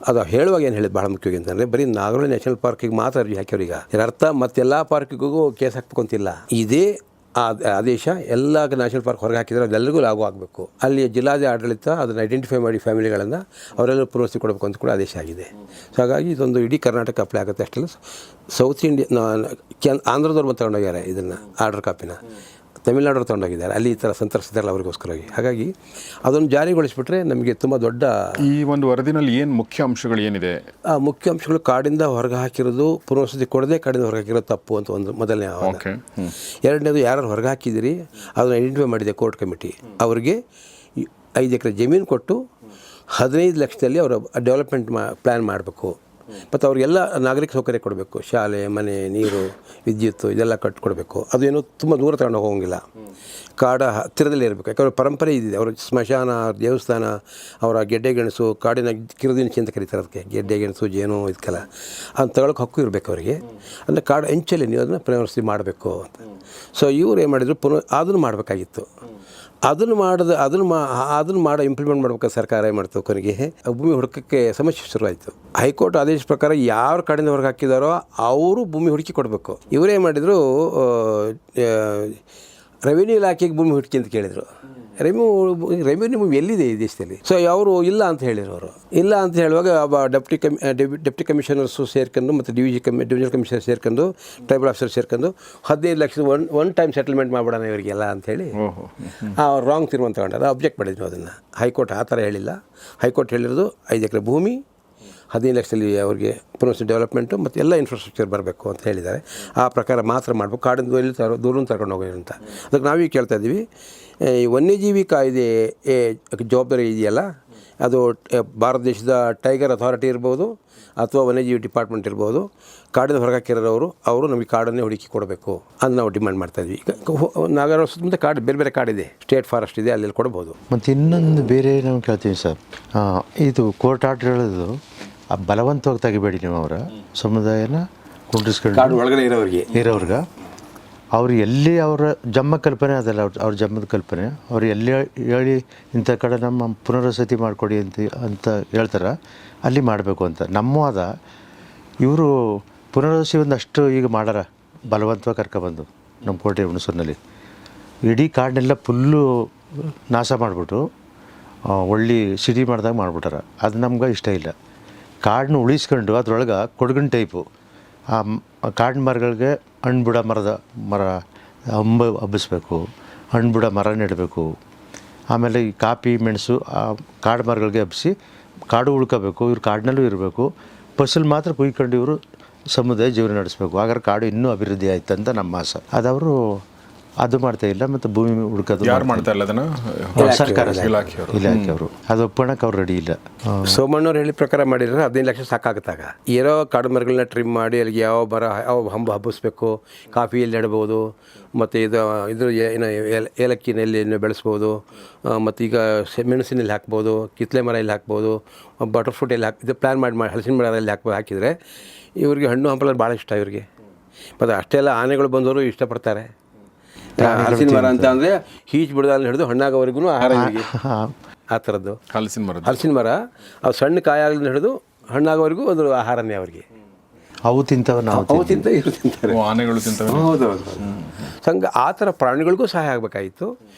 ಅದು ಹೇಳುವಾಗ ಏನು ಹೇಳಿದ್ದು ಭಾಳ ಮುಖ್ಯವಾಗಿ ಅಂತಂದರೆ, ಬರೀ ನಾಗರಹೊಳೆ ನ್ಯಾಷನಲ್ ಪಾರ್ಕಿಗೆ ಮಾತ್ರ ಅರ್ಜಿ ಹಾಕ್ಯವ್ರೀಗ, ಇದರ ಅರ್ಥ ಮತ್ತೆಲ್ಲ ಪಾರ್ಕಿಗೂ ಕೇಸ್ ಹಾಕ್ಬೇಕು ಅಂತಿಲ್ಲ. ಇದೇ ಆದೇಶ ಎಲ್ಲ ನ್ಯಾಷನಲ್ ಪಾರ್ಕ್ ಹೊರಗೆ ಹಾಕಿದರೆ ಅದೆಲ್ಲರಿಗೂ ಲಾಗು ಆಗಬೇಕು. ಅಲ್ಲಿ ಜಿಲ್ಲಾದ ಆಡಳಿತ ಅದನ್ನು ಐಡೆಂಟಿಫೈ ಮಾಡಿ ಫ್ಯಾಮಿಲಿಗಳನ್ನು ಅವರೆಲ್ಲ ಪುನರ್ವಸತಿ ಕೊಡಬೇಕು ಅಂತ ಕೂಡ ಆದೇಶ ಆಗಿದೆ. ಸೊ ಹಾಗಾಗಿ ಇದೊಂದು ಇಡೀ ಕರ್ನಾಟಕ ಅಪ್ಲೈ ಆಗುತ್ತೆ. ಅಷ್ಟೆಲ್ಲ ಸೌತ್ ಆಂಧ್ರದವ್ರು ತಗೊಂಡೋಗ್ಯಾರೆ ಇದನ್ನು ಆರ್ಡರ್ ಕಾಪಿನ, ತಮಿಳ್ನಾಡವ್ರು ತೊಗೊಂಡೋಗಿದ್ದಾರೆ, ಅಲ್ಲಿ ಈ ಥರ ಸಂತರಿಸಿದಾರಲ್ಲ ಅವರಿಗೋಸ್ಕರವಾಗಿ. ಹಾಗಾಗಿ ಅದನ್ನು ಜಾರಿಗೊಳಿಸಿಬಿಟ್ರೆ ನಮಗೆ ತುಂಬ ದೊಡ್ಡ. ಈ ಒಂದು ವರದಿನಲ್ಲಿ ಏನು ಮುಖ್ಯ ಅಂಶಗಳು ಏನಿದೆ? ಆ ಮುಖ್ಯ ಅಂಶಗಳು ಕಾಡಿಂದ ಹೊರಗೆ ಹಾಕಿರೋದು, ಪುನರ್ವಸತಿ ಕೊಡದೆ ಕಾಡಿಂದ ಹೊರಗೆ ಹಾಕಿರೋದು ತಪ್ಪು ಅಂತ ಒಂದು ಮೊದಲನೇ ಆವಾದ. ಎರಡನೇದು, ಯಾರು ಹೊರಗೆ ಹಾಕಿದಿರಿ ಅದನ್ನು ಐಡೆಂಟಿಫೈ ಮಾಡಿದೆ ಕೋರ್ಟ್ ಕಮಿಟಿ, ಅವರಿಗೆ 5 ಎಕರೆ ಜಮೀನು ಕೊಟ್ಟು 15 ಲಕ್ಷದಲ್ಲಿ ಅವರು ಡೆವಲಪ್ಮೆಂಟ್ ಪ್ಲ್ಯಾನ್ ಮಾಡಬೇಕು. ಮತ್ತು ಅವ್ರಿಗೆಲ್ಲ ನಾಗರಿಕ ಸೌಕರ್ಯ ಕೊಡಬೇಕು, ಶಾಲೆ, ಮನೆ, ನೀರು, ವಿದ್ಯುತ್ತು ಇದೆಲ್ಲ ಕಟ್ಕೊಡ್ಬೇಕು. ಅದೇನು ತುಂಬ ದೂರ ತಗೊಂಡು ಹೋಗೋಂಗಿಲ್ಲ, ಕಾಡ ಹತ್ತಿರದಲ್ಲೇ ಇರಬೇಕು. ಯಾಕಂದರೆ ಪರಂಪರೆ ಇದಿದೆ, ಅವರ ಸ್ಮಶಾನ, ದೇವಸ್ಥಾನ, ಅವರ ಗೆಡ್ಡೆ ಗೆಣಸು, ಕಾಡಿನ ಕಿರುದಿನ ಅಂತ ಕರೀತಾರೆ ಅದಕ್ಕೆ, ಗೆಡ್ಡೆ ಗೆಣಸು, ಜೇನು ಇದಕ್ಕೆಲ್ಲ ಅದನ್ನು ತಗೊಳಕ್ಕೆ ಹಕ್ಕು ಇರಬೇಕು ಅವರಿಗೆ. ಅಂದರೆ ಕಾಡು ಹೆಂಚಲ್ಲಿ ನೀವು ಅದನ್ನು ಪುನರ್ವಸತಿ ಮಾಡಬೇಕು ಅಂತ. ಸೊ ಇವ್ರು ಏನು ಮಾಡಿದರು, ಅದನ್ನು ಮಾಡಬೇಕಾಗಿತ್ತು. ಅದನ್ನು ಮಾಡೋ ಇಂಪ್ಲಿಮೆಂಟ್ ಮಾಡ್ಬೇಕಾದ್ರೆ ಸರ್ಕಾರ ಏನು ಮಾಡ್ತು, ಕೊನೆಗೆ ಭೂಮಿ ಹುಡುಕಕ್ಕೆ ಸಮಸ್ಯೆ ಶುರುವಾಯಿತು. ಹೈಕೋರ್ಟ್ ಆದೇಶ ಪ್ರಕಾರ ಯಾರು ಕಾಡಿಂದ ಹೊರಗೆ ಹಾಕಿದಾರೋ ಅವರು ಭೂಮಿ ಹುಡುಕಿ ಕೊಡಬೇಕು. ಇವರೇ ಮಾಡಿದರು, ರೆವಿನ್ಯೂ ಇಲಾಖೆಗೆ ಭೂಮಿ ಹುಡುಕಿ ಅಂತ ಕೇಳಿದರು. ರೆವಿನ್ಯೂ ಭೂಮಿ ಎಲ್ಲಿದೆ ಈ ದೇಶದಲ್ಲಿ? ಸೊ ಅವರು ಇಲ್ಲ ಅಂತ ಹೇಳಿದರು. ಅವರು ಇಲ್ಲ ಅಂತ ಹೇಳುವಾಗ ಡೆಪ್ಟಿ ಕಮಿಷನರ್ಸು ಸೇರ್ಕೊಂಡು ಮತ್ತು ಡಿವಿಷನಲ್ ಕಮಿಷನರ್ ಸೇರ್ಕೊಂಡು ಟ್ರೈಬಲ್ ಆಫೀಸರ್ ಸೇರ್ಕೊಂಡು 15 ಲಕ್ಷದ ಒನ್ ಟೈಮ್ ಸೆಟಲ್ಮೆಂಟ್ ಮಾಡಿಬಿಡೋಣ ಇವರಿಗೆಲ್ಲ ಅಂಥೇಳಿ ರಾಂಗ್ ತೀರ್ಮಾನ ತಗೊಂಡಾರ. ಅಬ್ಜೆಕ್ಟ್ ಮಾಡಿದ್ರು ಅದನ್ನು. ಹೈಕೋರ್ಟ್ ಆ ಥರ ಹೇಳಿಲ್ಲ. ಹೈಕೋರ್ಟ್ ಹೇಳಿರೋದು 5 ಎಕರೆ ಭೂಮಿ, 15 ಲಕ್ಷದಲ್ಲಿ ಅವ್ರಿಗೆ ಪುನರ್ವಸತಿ ಡೆವಲಪ್ಮೆಂಟು ಮತ್ತು ಎಲ್ಲ ಇನ್ಫ್ರಾಸ್ಟ್ರಕ್ಚರ್ ಬರಬೇಕು ಅಂತ ಹೇಳಿದ್ದಾರೆ. ಆ ಪ್ರಕಾರ ಮಾತ್ರ ಮಾಡಬೇಕು, ಕಾಡಿಂದ ಎಲ್ಲಿ ದೂರ ತಗೊಂಡು ಹೋಗಿ ಅಂತ. ಅದಕ್ಕೆ ನಾವೀಗ ಕೇಳ್ತಾ ಇದ್ದೀವಿ, ಈ ವನ್ಯಜೀವಿ ಕಾಯ್ದೆ ಜವಾಬ್ದಾರಿ ಇದೆಯಲ್ಲ, ಅದು ಭಾರತ ದೇಶದ ಟೈಗರ್ ಅಥಾರಿಟಿ ಇರ್ಬೋದು ಅಥವಾ ವನ್ಯಜೀವಿ ಡಿಪಾರ್ಟ್ಮೆಂಟ್ ಇರ್ಬೋದು, ಕಾಡಿನ ಹೊರಗೆ ಹಾಕಿರೋರು ಅವರು ನಮಗೆ ಕಾಡನ್ನೇ ಹುಡುಕಿ ಕೊಡಬೇಕು ಅಂತ ನಾವು ಡಿಮ್ಯಾಂಡ್ ಮಾಡ್ತಾಯಿದ್ವಿ. ಈಗ ನಾಗರ ಸುತ್ತಮುತ್ತ ಕಾಡು ಬೇರೆ ಬೇರೆ ಕಾಡಿದೆ, ಸ್ಟೇಟ್ ಫಾರೆಸ್ಟ್ ಇದೆ, ಅಲ್ಲಿ ಕೊಡ್ಬೋದು. ಮತ್ತು ಇನ್ನೊಂದು ಬೇರೆ ನಾವು ಕೇಳ್ತೀವಿ ಸರ್, ಇದು ಕೋರ್ಟ್ ಆರ್ಡರ್ ಹೇಳೋದು ಬಲವಂತವಾಗಿ ತೆಗಿಬೇಡಿ, ನೀವು ಅವರ ಸಮುದಾಯನ ಕುಂಡ್ರಿಸ್ಕೊಂಡು ಕಾಡು ಒಳಗಡೆ ಇರೋರ್ಗೆ ಅವ್ರು ಎಲ್ಲಿ ಅವರ ಜಮ್ಮ ಕಲ್ಪನೆ ಅದಲ್ಲ, ಅವ್ರ ಜಮ್ಮದ ಕಲ್ಪನೆ, ಅವ್ರು ಎಲ್ಲಿ ಹೇಳಿ ಇಂಥ ಕಡೆ ನಮ್ಮ ಪುನರ್ವಸತಿ ಮಾಡಿಕೊಡಿ ಅಂತ ಹೇಳ್ತಾರೆ, ಅಲ್ಲಿ ಮಾಡಬೇಕು ಅಂತ. ನಮ್ಮವಾದ ಇವರು ಪುನರ್ವಸತಿ ಒಂದಷ್ಟು ಈಗ ಮಾಡಾರ, ಬಲವಂತವಾಗಿ ಕರ್ಕೊಬಂದು ನಮ್ಮ ಕೋಟೆ ಹುಣಸೂರಿನಲ್ಲಿ ಇಡೀ ಕಾಡನ್ನೆಲ್ಲ ಫುಲ್ಲು ನಾಶ ಮಾಡಿಬಿಟ್ಟು ಒಳ್ಳೆ ಸಿಟಿ ಮಾಡಿದಾಗ ಮಾಡಿಬಿಟ್ಟಾರ. ಅದು ನಮ್ಗೆ ಇಷ್ಟ ಇಲ್ಲ. ಕಾಡನ್ನ ಉಳಿಸ್ಕೊಂಡು ಅದ್ರೊಳಗೆ ಕೊಡಗಿನ ಟೈಪು ಆ ಕಾಡಿನ ಮರಗಳಿಗೆ ಹಣ್ಣು ಬಿಡೋ ಮರ ಹಬ್ಬಿಸ್ಬೇಕು, ಹಣ್ಣು ಬಿಡೋ ಮರ ನೆಡಬೇಕು. ಆಮೇಲೆ ಈ ಕಾಫಿ ಮೆಣಸು ಕಾಡು ಮರಗಳಿಗೆ ಹಬ್ಬಿಸಿ ಕಾಡು ಉಳ್ಕೋಬೇಕು. ಇವ್ರು ಕಾಡಿನಲ್ಲೂ ಇರಬೇಕು, ಫಸಲು ಮಾತ್ರ ಕುಯ್ಕೊಂಡು ಇವರು ಸಮುದಾಯ ಜೀವನ ನಡೆಸಬೇಕು. ಹಾಗಾದ್ರೆ ಕಾಡು ಇನ್ನೂ ಅಭಿವೃದ್ಧಿ ಆಯ್ತು ಅಂತ ನಮ್ಮ ಆಸೆ. ಅದವರು ಅದು ಮಾಡ್ತಾ ಇಲ್ಲ. ಮತ್ತು ಭೂಮಿ ಹುಡುಕೋದು ಯಾರು ಮಾಡ್ತಾ ಇಲ್ಲ ಅದನ್ನು? ಸರ್ಕಾರ ಇಲಾಖೆಯವರು ಅದು ಒಪ್ಪಣಕ್ಕೆ ಅವ್ರು ರೆಡಿ ಇಲ್ಲ. ಸೋಮಣ್ಣವ್ರು ಹೇಳಿ ಪ್ರಕಾರ ಮಾಡಿದ್ರೆ 15 ಲಕ್ಷ ಸಾಕಾಗುತ್ತಾಗ. ಇರೋ ಕಾಡು ಮರಗಳನ್ನ ಟ್ರಿಮ್ ಮಾಡಿ ಅಲ್ಲಿಗೆ ಯಾವ ಮರ ಯಾವ ಹಬ್ಬಿಸ್ಬೇಕು, ಕಾಫಿ ಎಲ್ಲಿ ನೆಡ್ಬೋದು, ಮತ್ತು ಇದು ಏನು ಏಲಕ್ಕಿನಲ್ಲಿ ಬೆಳೆಸ್ಬೋದು, ಮತ್ತು ಈಗ ಮೆಣಸಿನಲ್ಲಿ ಹಾಕ್ಬೋದು, ಕಿತ್ತಲೆ ಮರ ಇಲ್ಲಿ ಹಾಕ್ಬೋದು, ಬಟರ್ ಫ್ರೂಟ್ ಎಲ್ಲಿ ಇದು ಪ್ಲ್ಯಾನ್ ಮಾಡಿ ಹಲಸಿನ ಮರ ಎಲ್ಲಿ ಹಾಕಿದರೆ ಇವ್ರಿಗೆ ಹಣ್ಣು ಹಂಪಲ ಭಾಳ ಇಷ್ಟ ಇವ್ರಿಗೆ. ಮತ್ತು ಅಷ್ಟೆಲ್ಲ ಆನೆಗಳು ಬಂದವರು ಇಷ್ಟಪಡ್ತಾರೆ. ಹಲಸಿನ ಮರ ಅಂತ ಅಂದರೆ ಹೀಚ್ ಬಿಡೋದಲ್ಲಿ ಹಿಡಿದು ಹಣ್ಣಾಗೋವರೆಗೂ ಆಹಾರ ಇವರಿಗೆ. ಆ ಥರದ್ದು ಹಲಸಿನ ಮರ ಅವು ಸಣ್ಣ ಕಾಯಾಗಲಿಂದ ಹಿಡಿದು ಹಣ್ಣಾಗೋವರೆಗೂ ಒಂದು ಆಹಾರನೇ ಅವ್ರಿಗೆ. ಅವು ತಿಂತವೆ, ಅವು ತಿಂತವೆ, ಇವರು ತಿಂತಾರೆ, ಆನೆಗಳು ತಿಂತವೆ. ಹೌದೌದು. ಸಂಘ ಆ ಥರ ಪ್ರಾಣಿಗಳಿಗೂ ಸಹಾಯ ಆಗಬೇಕಾಯಿತು,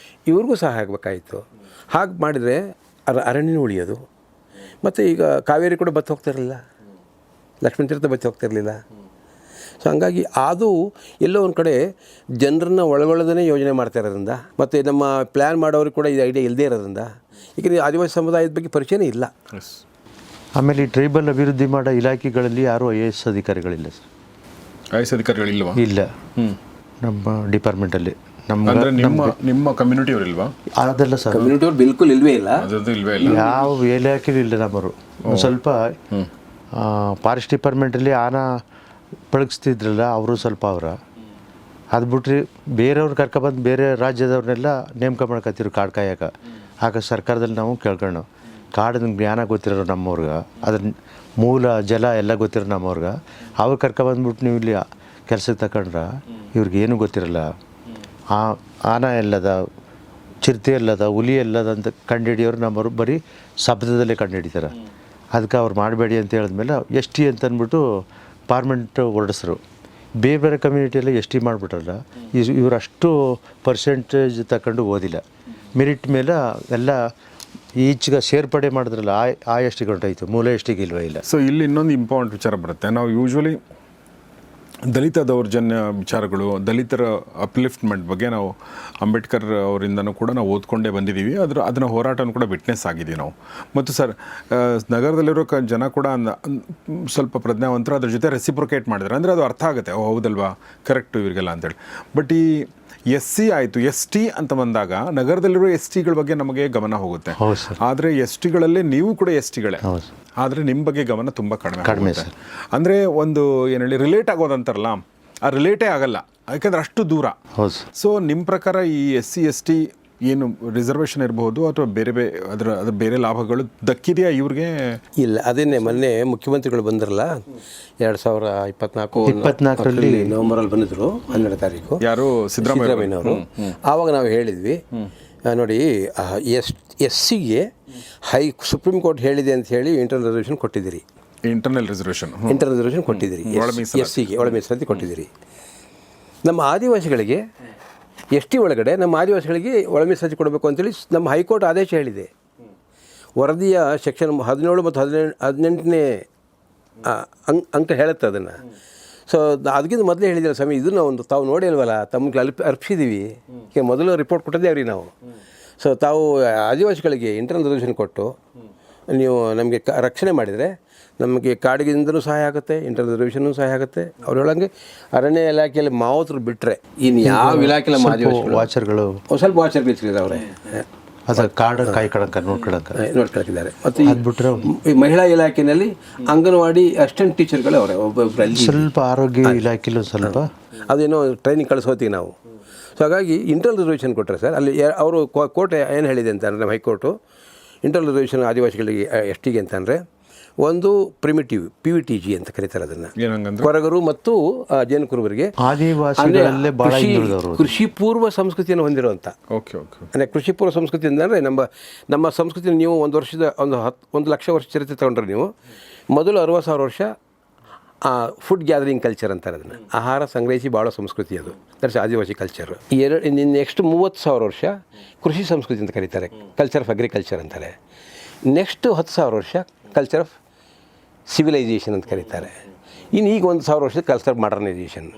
ಇವ್ರಿಗೂ ಸಹಾಯ ಆಗಬೇಕಾಯಿತು. ಹಾಗೆ ಮಾಡಿದರೆ ಅರಣ್ಯ ಉಳಿಯೋದು. ಮತ್ತು ಈಗ ಕಾವೇರಿ ಕೂಡ ಬತ್ತಿ ಹೋಗ್ತಿರಲಿಲ್ಲ, ಲಕ್ಷ್ಮೀ ತೀರ್ಥ ಬತ್ತಿ ಹೋಗ್ತಿರಲಿಲ್ಲ. ಸೊ ಹಂಗಾಗಿ ಅದು ಎಲ್ಲೋ ಒಂದು ಕಡೆ ಜನರನ್ನ ಒಳಗೊಳ್ಳದೇ ಯೋಜನೆ ಮಾಡ್ತಾ ಇರೋದ್ರಿಂದ, ಮತ್ತು ನಮ್ಮ ಪ್ಲ್ಯಾನ್ ಮಾಡೋರಿಗೆ ಕೂಡ ಇದು ಐಡಿಯಾ ಇಲ್ಲದೇ ಇರೋದ್ರಿಂದ, ಈಗ ಆದಿವಾಸಿ ಸಮುದಾಯದ ಬಗ್ಗೆ ಪರಿಚಯನೇ ಇಲ್ಲ. ಆಮೇಲೆ ಈ ಟ್ರೈಬಲ್ ಅಭಿವೃದ್ಧಿ ಮಾಡೋ ಇಲಾಖೆಗಳಲ್ಲಿ ಯಾರೂ IAS ಅಧಿಕಾರಿಗಳಿಲ್ಲ ಸರ್. IAS ಅಧಿಕಾರಿಗಳಿಲ್ವಾ? ಇಲ್ಲ, ನಮ್ಮ ಡಿಪಾರ್ಟ್ಮೆಂಟಲ್ಲಿ. ನಿಮ್ಮ ಕಮ್ಯುನಿಟಿ ಅವರಿಲ್ವಾ? ಅದೆಲ್ಲ ಸರ್, ಕಮ್ಯುನಿಟಿ ಅವ್ರು ಬಿಲ್ಕುಲ್ ಇಲ್ವೇ ಇಲ್ಲ. ಯಾವ ಇಲಾಖೆಲೂ ಇಲ್ಲ ನಮ್ಮವರು. ಒಂದು ಸ್ವಲ್ಪ ಫಾರೆಸ್ಟ್ ಡಿಪಾರ್ಟ್ಮೆಂಟಲ್ಲಿ ಆನ ಪಳಗಿಸ್ತಿದ್ರಲ್ಲ, ಅವರು ಸ್ವಲ್ಪ ಅದು ಬಿಟ್ರೆ ಬೇರೆಯವ್ರು ಕರ್ಕೊಬಂದು ಬೇರೆ ರಾಜ್ಯದವ್ರನ್ನೆಲ್ಲ ನೇಮಕ ಮಾಡ್ಕೊತಿರು ಕಾಡು ಕಾಯಕ್ಕೆ. ಆಗ ಸರ್ಕಾರದಲ್ಲಿ ನಾವು ಕೇಳ್ಕೊಂಡು ಕಾಡಿನ ಜ್ಞಾನ ಗೊತ್ತಿರೋರು ನಮ್ಮವ್ರಿಗೆ, ಅದ್ರ ಮೂಲ ಜಲ ಎಲ್ಲ ಗೊತ್ತಿರೋ ನಮ್ಮವ್ರಿಗೆ, ಅವ್ರು ಕರ್ಕೊಬಂದ್ಬಿಟ್ಟು ನೀವು ಇಲ್ಲಿ ಕೆಲಸಕ್ಕೆ ತಗೊಂಡ್ರೆ ಇವ್ರಿಗೇನು ಗೊತ್ತಿರಲ್ಲ. ಆನ ಎಲ್ಲದ, ಚಿರತೆ ಎಲ್ಲದ, ಹುಲಿ ಎಲ್ಲದ ಅಂತ ಕಂಡುಹಿಡಿಯೋರು ನಮ್ಮವರು ಬರೀ ಶಬ್ದದಲ್ಲೇ ಕಂಡುಹಿಡಿತಾರೆ. ಅದಕ್ಕೆ ಅವ್ರು ಮಾಡಬೇಡಿ ಅಂತ ಹೇಳಿದ್ಮೇಲೆ ST ಅಂತ ಅಂದ್ಬಿಟ್ಟು ಪಾರ್ಮೆಂಟ್ ಹೊರಡಿಸ್ರು. ಬೇರೆ ಬೇರೆ ಕಮ್ಯುನಿಟಿಯೆಲ್ಲ ST ಮಾಡಿಬಿಟ್ರಲ್ಲ, ಇವರು ಅಷ್ಟು ಪರ್ಸೆಂಟೇಜ್ ತಗೊಂಡು ಓದಿಲ್ಲ. ಮೆರಿಟ್ ಮೇಲೆ ಎಲ್ಲ ಈಚೆಗೆ ಸೇರ್ಪಡೆ ಮಾಡಿದ್ರಲ್ಲ, ಆ ST ಗಂಟಾಯಿತು, ಮೂಲ STಗೆ ಇಲ್ವೇ ಇಲ್ಲ. ಸೊ ಇಲ್ಲಿ ಇನ್ನೊಂದು ಇಂಪಾರ್ಟೆಂಟ್ ವಿಚಾರ ಬರುತ್ತೆ. ನಾವು ಯೂಶ್ವಲಿ ದಲಿತ ದೌರ್ಜನ್ಯ ವಿಚಾರಗಳು, ದಲಿತರ ಅಪ್ಲಿಫ್ಟ್ಮೆಂಟ್ ಬಗ್ಗೆ ನಾವು ಅಂಬೇಡ್ಕರ್ ಅವರಿಂದನೂ ಕೂಡ ನಾವು ಓದ್ಕೊಂಡೇ ಬಂದಿದ್ದೀವಿ. ಅದನ್ನ ಹೋರಾಟನೂ ಕೂಡ ವಿಟ್ನೆಸ್ ಆಗಿದ್ದೀವಿ ನಾವು. ಮತ್ತು ಸರ್, ನಗರದಲ್ಲಿರೋ ಜನ ಕೂಡ ಸ್ವಲ್ಪ ಪ್ರಜ್ಞಾವಂತರು, ಅದ್ರ ಜೊತೆ ರೆಸಿಪ್ರೊಕೇಟ್ ಮಾಡಿದ್ದಾರೆ. ಅಂದರೆ ಅದು ಅರ್ಥ ಆಗುತ್ತೆ, ಹೌದಲ್ವಾ, ಕರೆಕ್ಟು ಇವರಿಗೆಲ್ಲ ಅಂತೇಳಿ. ಬಟ್ ಈ SC ಆಯಿತು, ST ಅಂತ ಬಂದಾಗ ನಗರದಲ್ಲಿರೋ STಗಳ ಬಗ್ಗೆ ನಮಗೆ ಗಮನ ಹೋಗುತ್ತೆ. ಆದರೆ STಗಳಲ್ಲೇ ನೀವು ಕೂಡ STಗಳೇ, ಆದರೆ ನಿಮ್ಮ ಬಗ್ಗೆ ಗಮನ ತುಂಬ ಕಡಿಮೆ. ಅಂದರೆ ಒಂದು ಏನು ಹೇಳಿ ರಿಲೇಟ್ ಆಗೋದಂತಾರಲ್ಲ, ಆ ರಿಲೇಟೇ ಆಗಲ್ಲ, ಯಾಕಂದರೆ ಅಷ್ಟು ದೂರ. ಸೊ ನಿಮ್ಮ ಪ್ರಕಾರ ಈ SC ST ಏನು ರಿಸರ್ವೇಷನ್ ಇರಬಹುದು ಅಥವಾ ಅದ್ರ ಬೇರೆ ಲಾಭಗಳು ದಕ್ಕಿದೆಯಾ ಇವ್ರಿಗೆ? ಇಲ್ಲ, ಅದನ್ನೇ ಮೊನ್ನೆ ಮುಖ್ಯಮಂತ್ರಿಗಳು ಬಂದ್ರಲ್ಲ 2024 ನವೆಂಬರಲ್ಲಿ ಬಂದಿದ್ರು, 12ನೇ ತಾರೀಕು. ಯಾರು? ಸಿದ್ದರಾಮಯ್ಯನವರು. ಆವಾಗ ನಾವು ಹೇಳಿದ್ವಿ, ನೋಡಿ SCಗೆ ಸುಪ್ರೀಂ ಕೋರ್ಟ್ ಹೇಳಿದೆ ಅಂತ ಹೇಳಿ ಇಂಟರ್ನಲ್ ರಿಸರ್ವೇಷನ್ ಕೊಟ್ಟಿದ್ದೀರಿ. ಇಂಟರ್ನಲ್ ರಿಸರ್ವೇಷನ್ ಕೊಟ್ಟಿದ್ದೀರಿ, SCಗೆ ಒಳ ಮೀಸಲಾತಿ ಕೊಟ್ಟಿದ್ದೀರಿ. ನಮ್ಮ ಆದಿವಾಸಿಗಳಿಗೆ ST ಒಳಗಡೆ ನಮ್ಮ ಆದಿವಾಸಿಗಳಿಗೆ ಒಳ ಮೀಸಲಾತಿ ಕೊಡಬೇಕು ಅಂತೇಳಿ ನಮ್ಮ ಹೈಕೋರ್ಟ್ ಆದೇಶ ಹೇಳಿದೆ. ವರದಿಯ ಸೆಕ್ಷನ್ 17 ಮತ್ತು 18ನೇ ಅಂಕ ಹೇಳುತ್ತೆ ಅದನ್ನು. ಸೊ ಅದಕ್ಕಿಂತ ಮೊದಲೇ ಹೇಳಿದಿಲ್ಲ ಸ್ವಾಮಿ, ಇದನ್ನು ಒಂದು ತಾವು ನೋಡಿ ಅಲ್ವಲ್ಲ, ತಮಗೆ ಅರ್ಪಿಸಿದ್ದೀವಿ, ಈಗ ಮೊದಲು ರಿಪೋರ್ಟ್ ಕೊಟ್ಟಿದ್ದೆ ಅವ್ರಿಗೆ ನಾವು. ಸೊ ತಾವು ಆದಿವಾಸಿಗಳಿಗೆ ಇಂಟರ್ನಲ್ ರಿಸರ್ವೇಷನ್ ಕೊಟ್ಟು ನೀವು ನಮಗೆ ರಕ್ಷಣೆ ಮಾಡಿದರೆ ನಮಗೆ ಕಾಡಿಗಿಂದನೂ ಸಹಾಯ ಆಗುತ್ತೆ, ಇಂಟರ್ನಲ್ ರಿಸರ್ವೇಷನ್ನೂ ಸಹಾಯ ಆಗುತ್ತೆ. ಅವ್ರು ಹೇಳಂಗೆ ಅರಣ್ಯ ಇಲಾಖೆಯಲ್ಲಿ ಮಾವತರು ಬಿಟ್ಟರೆ ಇನ್ನು ಯಾವ ಇಲಾಖೆಲ್ಲ ವಾಚರ್ಗಳು ಸ್ವಲ್ಪ ವಾಚರ್ ಬೇಸಿದ್ದಾರೆ ಅವರೇ, ಅದು ಕಾಡು ಕಾಯ್ಕೊಳಕ್ಕೆ ನೋಡ್ಕೊಳ್ತಿದ್ದಾರೆ. ಮತ್ತು ಈ ಮಹಿಳಾ ಇಲಾಖೆಯಲ್ಲಿ ಅಂಗನವಾಡಿ ಅಸಿಸ್ಟೆಂಟ್ ಟೀಚರ್ಗಳು ಅವರೇ, ಒಬ್ಬೊಬ್ಬರಲ್ಲಿ ಸ್ವಲ್ಪ ಆರೋಗ್ಯ ಇಲಾಖೆಯಲ್ಲೂ ಸ್ವಲ್ಪ ಅದೇನೋ ಟ್ರೈನಿಂಗ್ ಕಳಿಸೋತೀವಿ ನಾವು. ಸೊ ಹಾಗಾಗಿ ಇಂಟರ್ನಲ್ ರಿಸರ್ವೇಷನ್ ಕೊಟ್ಟರೆ ಸರ್, ಅಲ್ಲಿ ಅವರು ಕೋರ್ಟ್ ಏನು ಹೇಳಿದೆ ಅಂತಂದರೆ, ನಮ್ಮ ಹೈಕೋರ್ಟು ಇಂಟರ್ನಲ್ ರಿಸರ್ವೇಷನ್ ಆದಿವಾಸಿಗಳಿಗೆ STಗೆ ಅಂತಂದರೆ ಒಂದು ಪ್ರಿಮಿಟಿವ್ PVTG ಅಂತ ಕರೀತಾರೆ ಅದನ್ನು, ಕೊರಗರು ಮತ್ತು ಜೇನು ಕುರುಬರಿಗೆ ಕೃಷಿ ಪೂರ್ವ ಸಂಸ್ಕೃತಿಯನ್ನು ಹೊಂದಿರುವಂಥ. ಅಂದರೆ ಕೃಷಿ ಪೂರ್ವ ಸಂಸ್ಕೃತಿ ಅಂದರೆ ನಮ್ಮ ಸಂಸ್ಕೃತಿ ನೀವು ಒಂದು ವರ್ಷದ 1 ಲಕ್ಷ ವರ್ಷ ಚರಿತ್ರೆ ತಗೊಂಡ್ರೆ ನೀವು ಮೊದಲು 60,000 ವರ್ಷ ಫುಡ್ ಗ್ಯಾದರಿಂಗ್ ಕಲ್ಚರ್ ಅಂತಾರೆ ಅದನ್ನು, ಆಹಾರ ಸಂಗ್ರಹಿಸಿ ಬಾಳೋ ಸಂಸ್ಕೃತಿ, ಅದು ದಟ್ಸ್ ಆದಿವಾಸಿ ಕಲ್ಚರು. ನೆಕ್ಸ್ಟ್ 30,000 ವರ್ಷ ಕೃಷಿ ಸಂಸ್ಕೃತಿ ಅಂತ ಕರೀತಾರೆ, ಕಲ್ಚರ್ ಆಫ್ ಅಗ್ರಿಕಲ್ಚರ್ ಅಂತಾರೆ. ನೆಕ್ಸ್ಟ್ 10,000 ವರ್ಷ ಕಲ್ಚರ್ ಆಫ್ ಸಿವಿಲೈಸೇಷನ್ ಅಂತ ಕರೀತಾರೆ. ಇನ್ನು ಈಗ 1,000 ವರ್ಷದ ಕಲ್ಚರ್ ಮಾಡರ್ನೈಸೇಷನ್.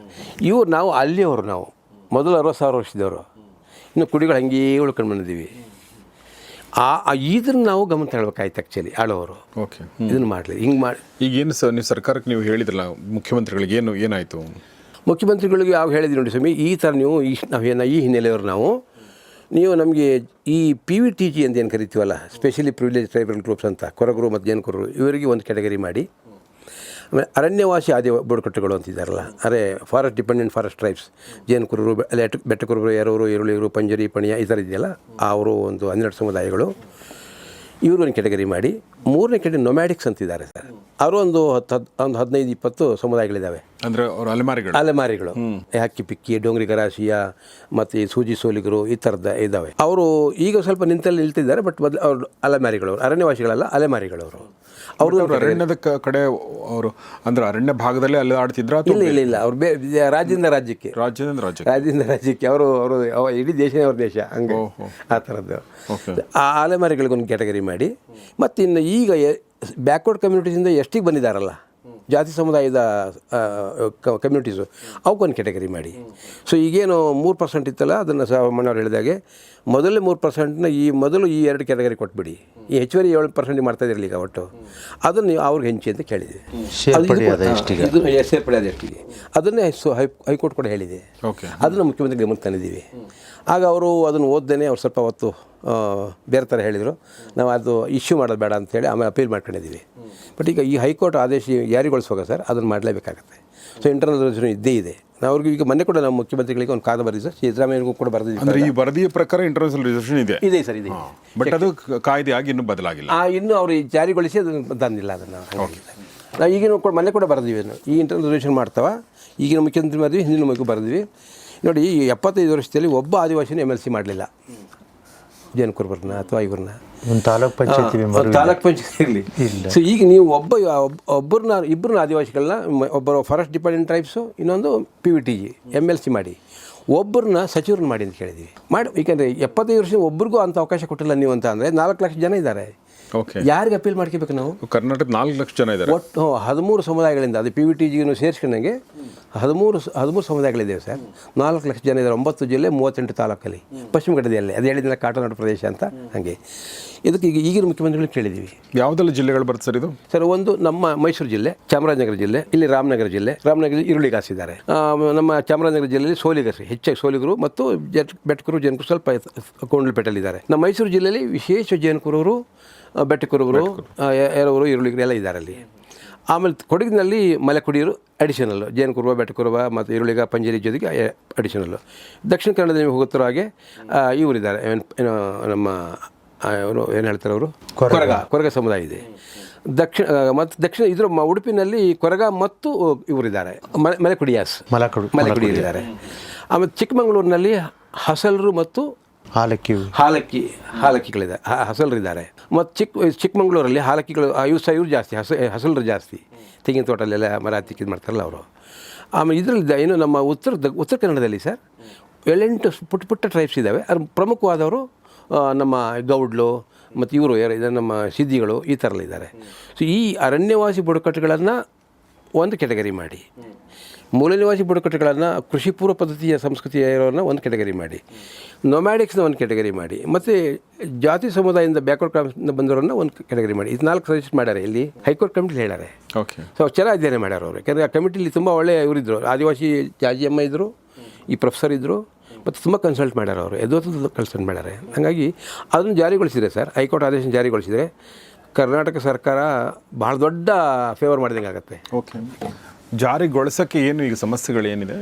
ಇವ್ರು ನಾವು ಅಲ್ಲಿಯವರು, ನಾವು ಮೊದಲು 60,000 ವರ್ಷದವರು, ಇನ್ನು ಕುಡಿಗಳು ಹಂಗೇ ಉಳ್ಕೊಂಡು ಬಂದಿದ್ದೀವಿ. ಇದನ್ನು ನಾವು ಗಮನ ತಗೊಳ್ಬೇಕಾಯ್ತು ಆ್ಯಕ್ಚುಲಿ ಆಳೋರು. ಓಕೆ, ಇದನ್ನು ಮಾಡಲಿ ಹಿಂಗೆ ಮಾಡಿ. ಈಗೇನು ನೀವು ಸರ್ಕಾರಕ್ಕೆ ನೀವು ಹೇಳಿದ್ರಲ್ಲ ಮುಖ್ಯಮಂತ್ರಿಗಳಿಗೆ, ಏನಾಯಿತು? ಮುಖ್ಯಮಂತ್ರಿಗಳಿಗೆ ಯಾವ ಹೇಳಿದ್ವಿ ನೋಡಿ ಸ್ವಾಮಿ, ಈ ಥರ ನೀವು ಈ ಹಿನ್ನೆಲೆಯವರು ನೀವು ನಮಗೆ ಈ PVTG ಅಂತ ಏನು ಕರಿತೀವಲ್ಲ, ಸ್ಪೆಷಲಿ ಪ್ರಿವಿಲೇಜ್ ಟ್ರೈಬಲ್ ಗ್ರೂಪ್ಸ್ ಅಂತ, ಕೊರಗರು ಮತ್ತು ಜೇನುಕುರರು, ಇವರಿಗೆ ಒಂದು ಕ್ಯಾಟಗರಿ ಮಾಡಿ, ಆಮೇಲೆ ಅರಣ್ಯವಾಸಿ ಆದಿ ಬುಡಕಟ್ಟುಗಳು ಅಂತಿದ್ದಾರಲ್ಲ, ಫಾರೆಸ್ಟ್ ಡಿಪೆಂಡೆಂಟ್ ಫಾರೆಸ್ಟ್ ಟ್ರೈಬ್ಸ್, ಜೇನುಕುರರು, ಬೆಟ್ಟಕುರುಬರು, ಎರವರು, ಈರುಳಿಗರು, ಪಂಜರಿ, ಪಣಿಯ ಈ ಥರ ಇದೆಯಲ್ಲ, ಅವರು ಒಂದು 12 ಸಮುದಾಯಗಳು, ಇವರು ಒಂದು ಕ್ಯಾಟಗರಿ ಮಾಡಿ, 3ನೇ ಕ್ಯಾಟಗರಿ ನೊಮ್ಯಾಡಿಕ್ಸ್ ಅಂತಿದ್ದಾರೆ ಸರ್. ಅವರು ಒಂದು 15-20 ಸಮುದಾಯಗಳಿದ್ದಾವೆ. ಅಂದರೆ ಅವರು ಅಲೆಮಾರಿಗಳು, ಹಕ್ಕಿ ಪಿಕ್ಕಿ, ಡೋಂಗ್ರಿ ಗರಾಸಿಯ ಮತ್ತು ಸೂಜಿ ಸೋಲಿಗರು, ಈ ಥರದ ಇದ್ದಾವೆ. ಅವರು ಈಗ ಸ್ವಲ್ಪ ನಿಲ್ತಿದ್ದಾರೆ, ಬಟ್ ಮೊದಲು ಅವರು ಅಲೆಮಾರಿಗಳವರು, ಅರಣ್ಯವಾಸಿಗಳಲ್ಲ, ಅಲೆಮಾರಿಗಳವರು. ಅವರು ಅರಣ್ಯದ ಕಡೆ ಅವರು ಅಂದರೆ ಅರಣ್ಯ ಭಾಗದಲ್ಲೇ ಅಲ್ಲಿ ಆಡ್ತಿದ್ರ? ಇಲ್ಲ, ಅವ್ರು ರಾಜ್ಯದಿಂದ ರಾಜ್ಯಕ್ಕೆ ಅವರು ಇಡೀ ದೇಶನೇ ಅವ್ರ ದೇಶ, ಹಂಗೆ ಆ ಥರದ್ದು. ಆ ಅಲೆಮಾರಿಗಳಿಗೊಂದು ಕ್ಯಾಟಗರಿ ಮಾಡಿ, ಮತ್ತು ಇನ್ನು ಈಗ ಬ್ಯಾಕ್ವರ್ಡ್ ಕಮ್ಯುನಿಟೀಸಿಂದ ಎಷ್ಟಿಗೆ ಬಂದಿದ್ದಾರಲ್ಲ, ಜಾತಿ ಸಮುದಾಯದ ಕಮ್ಯುನಿಟೀಸು, ಅವಕ್ಕೊಂದು ಕ್ಯಾಟಗರಿ ಮಾಡಿ. ಸೊ ಈಗೇನು 3% ಇತ್ತಲ್ಲ, ಅದನ್ನು ಮಣ್ಣವ್ರು ಹೇಳಿದಾಗೆ ಮೊದಲೇ 3%ನ ಮೊದಲು ಈ 2 ಕ್ಯಾಟಗರಿ ಕೊಟ್ಬಿಡಿ. ಈ ಹೆಚ್ಚುವರಿ 7% ಮಾಡ್ತಾಯಿದ್ರಲ್ಲ ಈಗ ಒಟ್ಟು, ಅದನ್ನು ನೀವು ಅವ್ರಿಗೆ ಹೆಂಚಿ ಅಂತ ಕೇಳಿದೆ. ಸೇರ್ಪಡೆ ಆದ ಎಷ್ಟಿಗೆ ಅದನ್ನೇ ಹೈಕೋರ್ಟ್ ಕೂಡ ಹೇಳಿದೆ. ಅದನ್ನು ಮುಖ್ಯಮಂತ್ರಿ ಗಮನಕ್ಕೆ ತಂದಿದ್ದೀವಿ. ಆಗ ಅವರು ಅದನ್ನು ಓದ್ದೇನೆ ಅವ್ರು ಸ್ವಲ್ಪ ಹೊತ್ತು ಬೇರೆ ಥರ ಹೇಳಿದರು. ನಾವು ಅದು ಇಶ್ಯೂ ಮಾಡೋದು ಬೇಡ ಅಂತೇಳಿ ಆಮೇಲೆ ಅಪೀಲ್ ಮಾಡ್ಕೊಂಡಿದ್ದೀವಿ. ಬಟ್ ಈಗ ಈ ಹೈಕೋರ್ಟ್ ಆದೇಶ ಜಾರಿಗೊಳಿಸುವಾಗ ಸರ್ ಅದನ್ನು ಮಾಡಲೇಬೇಕಾಗತ್ತೆ. ಸೊ ಇಂಟರ್ನಲ್ ರೆಸಲ್ಯೂಷನ್ ಇದ್ದೇ ಇದೆ. ನಾವು ಅವ್ರಿಗೆ ಈಗ ಮೊನ್ನೆ ಕೂಡ ನಮ್ಮ ಮುಖ್ಯಮಂತ್ರಿಗಳಿಗೆ ಒಂದು ಕಾಗದ ಬರೆದಿದ್ದು ಸರ್, ಸಿದ್ದರಾಮಯ್ಯನಿಗೂ ಕೂಡ ಬರೆದಿದ್ದೀವಿ. ಅಂದರೆ ಈ ವರದಿಯ ಪ್ರಕಾರ ಇಂಟರ್ನಲ್ ರೆಸಲ್ಯೂಷನ್ ಇದೆ ಸರ್, ಇದೆ. ಬಟ್ ಅದು ಕಾಯ್ದೆಯಾಗಿ ಇನ್ನೂ ಬದಲಾಗಿಲ್ಲ. ಇನ್ನೂ ಅವರು ಜಾರಿಗೊಳಿಸಿ ಅದನ್ನು ತಂದಿಲ್ಲ. ಅದನ್ನು ನಾವು ಈಗಿನ ಕೂಡ ಮೊನ್ನೆ ಕೂಡ ಬರೆದಿವಿ. ಈ ಇಂಟರ್ನಲ್ ರೆಸಲ್ಯೂಷನ್ ಮಾಡ್ತಾವ, ಈಗಿನ ಮುಖ್ಯಮಂತ್ರಿ ಬರೆದ್ವಿ, ಹಿಂದಿನ ಮಗು ಬರೆದ್ವಿ. ನೋಡಿ, ಈ 75 ವರ್ಷದಲ್ಲಿ ಒಬ್ಬ ಆದಿವಾಸಿನ MLC ಮಾಡಲಿಲ್ಲ, ಜೇನುಕುರುಬರನ್ನ ಅಥವಾ ಇವ್ರನ್ನ. ತಾಲೂಕ್ ಪಂಚಾಯತಿ ಇರಲಿ. ಸೊ ಈಗ ನೀವು ಇಬ್ಬರನ್ನ ಆದಿವಾಸಿಗಳನ್ನ, ಒಬ್ಬರು ಫಾರೆಸ್ಟ್ ಡಿಪೆಂಡೆಂಟ್ ಟ್ರೈಬ್ಸು, ಇನ್ನೊಂದು PVTG MLC ಮಾಡಿ, ಒಬ್ಬರನ್ನ ಸಚಿವರನ್ನ ಮಾಡಿ ಅಂತ ಕೇಳಿದ್ವಿ. ಏಕೆಂದರೆ 75 ವರ್ಷ ಒಬ್ರಿಗೂ ಅಂಥ ಅವಕಾಶ ಕೊಟ್ಟಿಲ್ಲ ನೀವು ಅಂತ ಅಂದರೆ 4 ಲಕ್ಷ ಜನ ಇದ್ದಾರೆ. ಯಾರಿಗೆ ಅಪೀಲ್ ಮಾಡ್ಕೋಬೇಕು ನಾವು? ಕರ್ನಾಟಕ 4 ಲಕ್ಷ ಜನ ಇದ್ದಾರೆ. ಒಟ್ಟು 13 ಸಮುದಾಯಗಳಿಂದ, ಅದು PVTGಯನ್ನು ಸೇರಿಸ್ಕೊಂಡಂಗೆ 13 ಸಮುದಾಯಗಳಿದ್ದೇವೆ ಸರ್. 4 ಲಕ್ಷ ಜನ ಇದ್ದಾರೆ. 9 ಜಿಲ್ಲೆ, 38 ತಾಲೂಕಲ್ಲಿ, ಪಶ್ಚಿಮ ಘಟ್ಟದಲ್ಲಿ. ಅದು ಹೇಳಿದ್ರೆ ಕಾಟನಾಡು ಪ್ರದೇಶ ಅಂತ. ಹಾಗೆ ಇದಕ್ಕೆ ಈಗಿನ ಮುಖ್ಯಮಂತ್ರಿಗಳು ಕೇಳಿದ್ದೀವಿ. ಯಾವುದೆಲ್ಲ ಜಿಲ್ಲೆಗಳು ಬರ್ತದೆ ಸರ್ ಇದು? ಸರ್, ಒಂದು ನಮ್ಮ ಮೈಸೂರು ಜಿಲ್ಲೆ, ಚಾಮರಾಜನಗರ ಜಿಲ್ಲೆ, ಇಲ್ಲಿ ರಾಮನಗರ ಈರುಳಿಗಾಸಿದ್ದಾರೆ. ನಮ್ಮ ಚಾಮರಾಜನಗರ ಜಿಲ್ಲೆಯಲ್ಲಿ ಸೋಲಿಗರು, ಹೆಚ್ಚಾಗಿ ಸೋಲಿಗರು ಮತ್ತು ಬೆಟ್ಟಕುರು, ಜೇನುಕುರು ಸ್ವಲ್ಪ ಕೊಂಡಲಪೇಟೆಯಲ್ಲಿದ್ದಾರೆ. ನಮ್ಮ ಮೈಸೂರು ಜಿಲ್ಲೆಯಲ್ಲಿ ವಿಶೇಷ ಜೇನುಕುರವರು, ಬೆಟ್ಟಕುರುಬರು, ಎರವರು, ಈರುಳಿಗರು ಎಲ್ಲ ಇದ್ದಾರೆ ಅಲ್ಲಿ. ಆಮೇಲೆ ಕೊಡಗಿನಲ್ಲಿ ಮಲೆಕುಡಿಯರು ಅಡಿಷನಲ್ಲು, ಜೇನುಕುರುಬ, ಬೆಟ್ಟಕುರುಬ ಮತ್ತು ಈರುಳಿಗ, ಪಂಜರಿ ಜೊತೆಗೆ ಅಡಿಷನಲ್ಲು. ದಕ್ಷಿಣ ಕನ್ನಡದಲ್ಲಿ ನೀವು ಹೋಗುತ್ತಿರೋ ಹಾಗೆ ಇವರಿದ್ದಾರೆ, ನಮ್ಮ ಏನು ಹೇಳ್ತಾರೆ ಅವರು, ಕೊರಗ ಸಮುದಾಯ ಇದೆ. ದಕ್ಷಿಣ ಇದ್ರ ಉಡುಪಿನಲ್ಲಿ ಕೊರಗ ಮತ್ತು ಇವರಿದ್ದಾರೆ, ಮಲೆಕುಡಿಯರಿದ್ದಾರೆ. ಆಮೇಲೆ ಚಿಕ್ಕಮಗಳೂರಿನಲ್ಲಿ ಹಸಲರು ಮತ್ತು ಹಾಲಕ್ಕಿಗಳಿದೆ, ಹಸಲರಿದ್ದಾರೆ. ಮತ್ತು ಚಿಕ್ಕಮಗಳೂರಲ್ಲಿ ಹಾಲಕ್ಕಿಗಳು ಇವ್ರು ಜಾಸ್ತಿ, ಹಸಲರು ಜಾಸ್ತಿ. ತೆಂಗಿನ ತೋಟಲ್ಲೆಲ್ಲ ಮರ ಹತ್ತಿಕ್ಕಿದ್ದು ಮಾಡ್ತಾರಲ್ಲ ಅವರು. ಆಮೇಲೆ ಇದರಲ್ಲಿ ಏನು ನಮ್ಮ ಉತ್ತರ ಕನ್ನಡದಲ್ಲಿ ಸರ್ 7-8 ಪುಟ್ಟ ಟ್ರೈಬ್ಸ್ ಇದ್ದಾವೆ. ಅದ್ರ ಪ್ರಮುಖವಾದವರು ನಮ್ಮ ಗೌಡ್ಲು ಮತ್ತು ಇವರು ನಮ್ಮ ಸಿದ್ಧಿಗಳು, ಈ ಥರ ಇದ್ದಾರೆ. ಸೊ ಈ ಅರಣ್ಯವಾಸಿ ಬುಡಕಟ್ಟುಗಳನ್ನು ಒಂದು ಕ್ಯಾಟಗರಿ ಮಾಡಿ, ಮೂಲ ನಿವಾಸಿ ಬುಡಕಟ್ಟುಗಳನ್ನು ಕೃಷಿ ಪೂರ್ವ ಪದ್ಧತಿಯ ಸಂಸ್ಕೃತಿಯ ಇರೋರನ್ನ ಒಂದು ಕ್ಯಾಟಗರಿ ಮಾಡಿ, ನೊಮ್ಯಾಡಿಕ್ಸ್ನ ಒಂದು ಕ್ಯಾಟಗರಿ ಮಾಡಿ, ಮತ್ತು ಜಾತಿ ಸಮುದಾಯದಿಂದ ಬ್ಯಾಕ್ವರ್ಡ್ ಕ್ಲಾಸ್ನಿಂದ ಬಂದವರನ್ನ ಒಂದು ಕ್ಯಾಟಗರಿ ಮಾಡಿ. ಇದು 4 ಸಜೆಸ್ಟ್ ಮಾಡ್ಯಾರೆ ಇಲ್ಲಿ ಹೈಕೋರ್ಟ್ ಕಮಿಟಿಲಿ ಹೇಳ್ಯಾರೆ. ಸೊ ಚೆನ್ನಾಗಿ ಅಧ್ಯಯನ ಮಾಡ್ಯಾರ ಅವರು. ಯಾಕೆಂದರೆ ಆ ಕಮಿಟಿಲಿ ತುಂಬ ಒಳ್ಳೆಯ ಇವರಿದ್ದರು, ಆದಿವಾಸಿ ಜಾಜಿಯಮ್ಮ ಇದ್ದರು, ಈ ಪ್ರೊಫೆಸರ್ ಇದ್ದರು, ಮತ್ತು ತುಂಬ ಕನ್ಸಲ್ಟ್ ಮಾಡ್ಯಾರ ಅವರು, ಕನ್ಸಲ್ಟ್ ಮಾಡ್ಯಾರೆ. ಹಾಗಾಗಿ ಅದನ್ನು ಜಾರಿಗೊಳಿಸಿದರೆ ಸರ್, ಹೈಕೋರ್ಟ್ ಆದೇಶ ಜಾರಿಗೊಳಿಸಿದರೆ ಕರ್ನಾಟಕ ಸರ್ಕಾರ ಭಾಳ ದೊಡ್ಡ ಫೇವರ್ ಮಾಡಿದಂಗೆ ಆಗುತ್ತೆ. ಜಾರಿಗೊಳಿಸೋಕ್ಕೆ ಏನು ಈಗ ಸಮಸ್ಯೆಗಳೇನಿದೆ?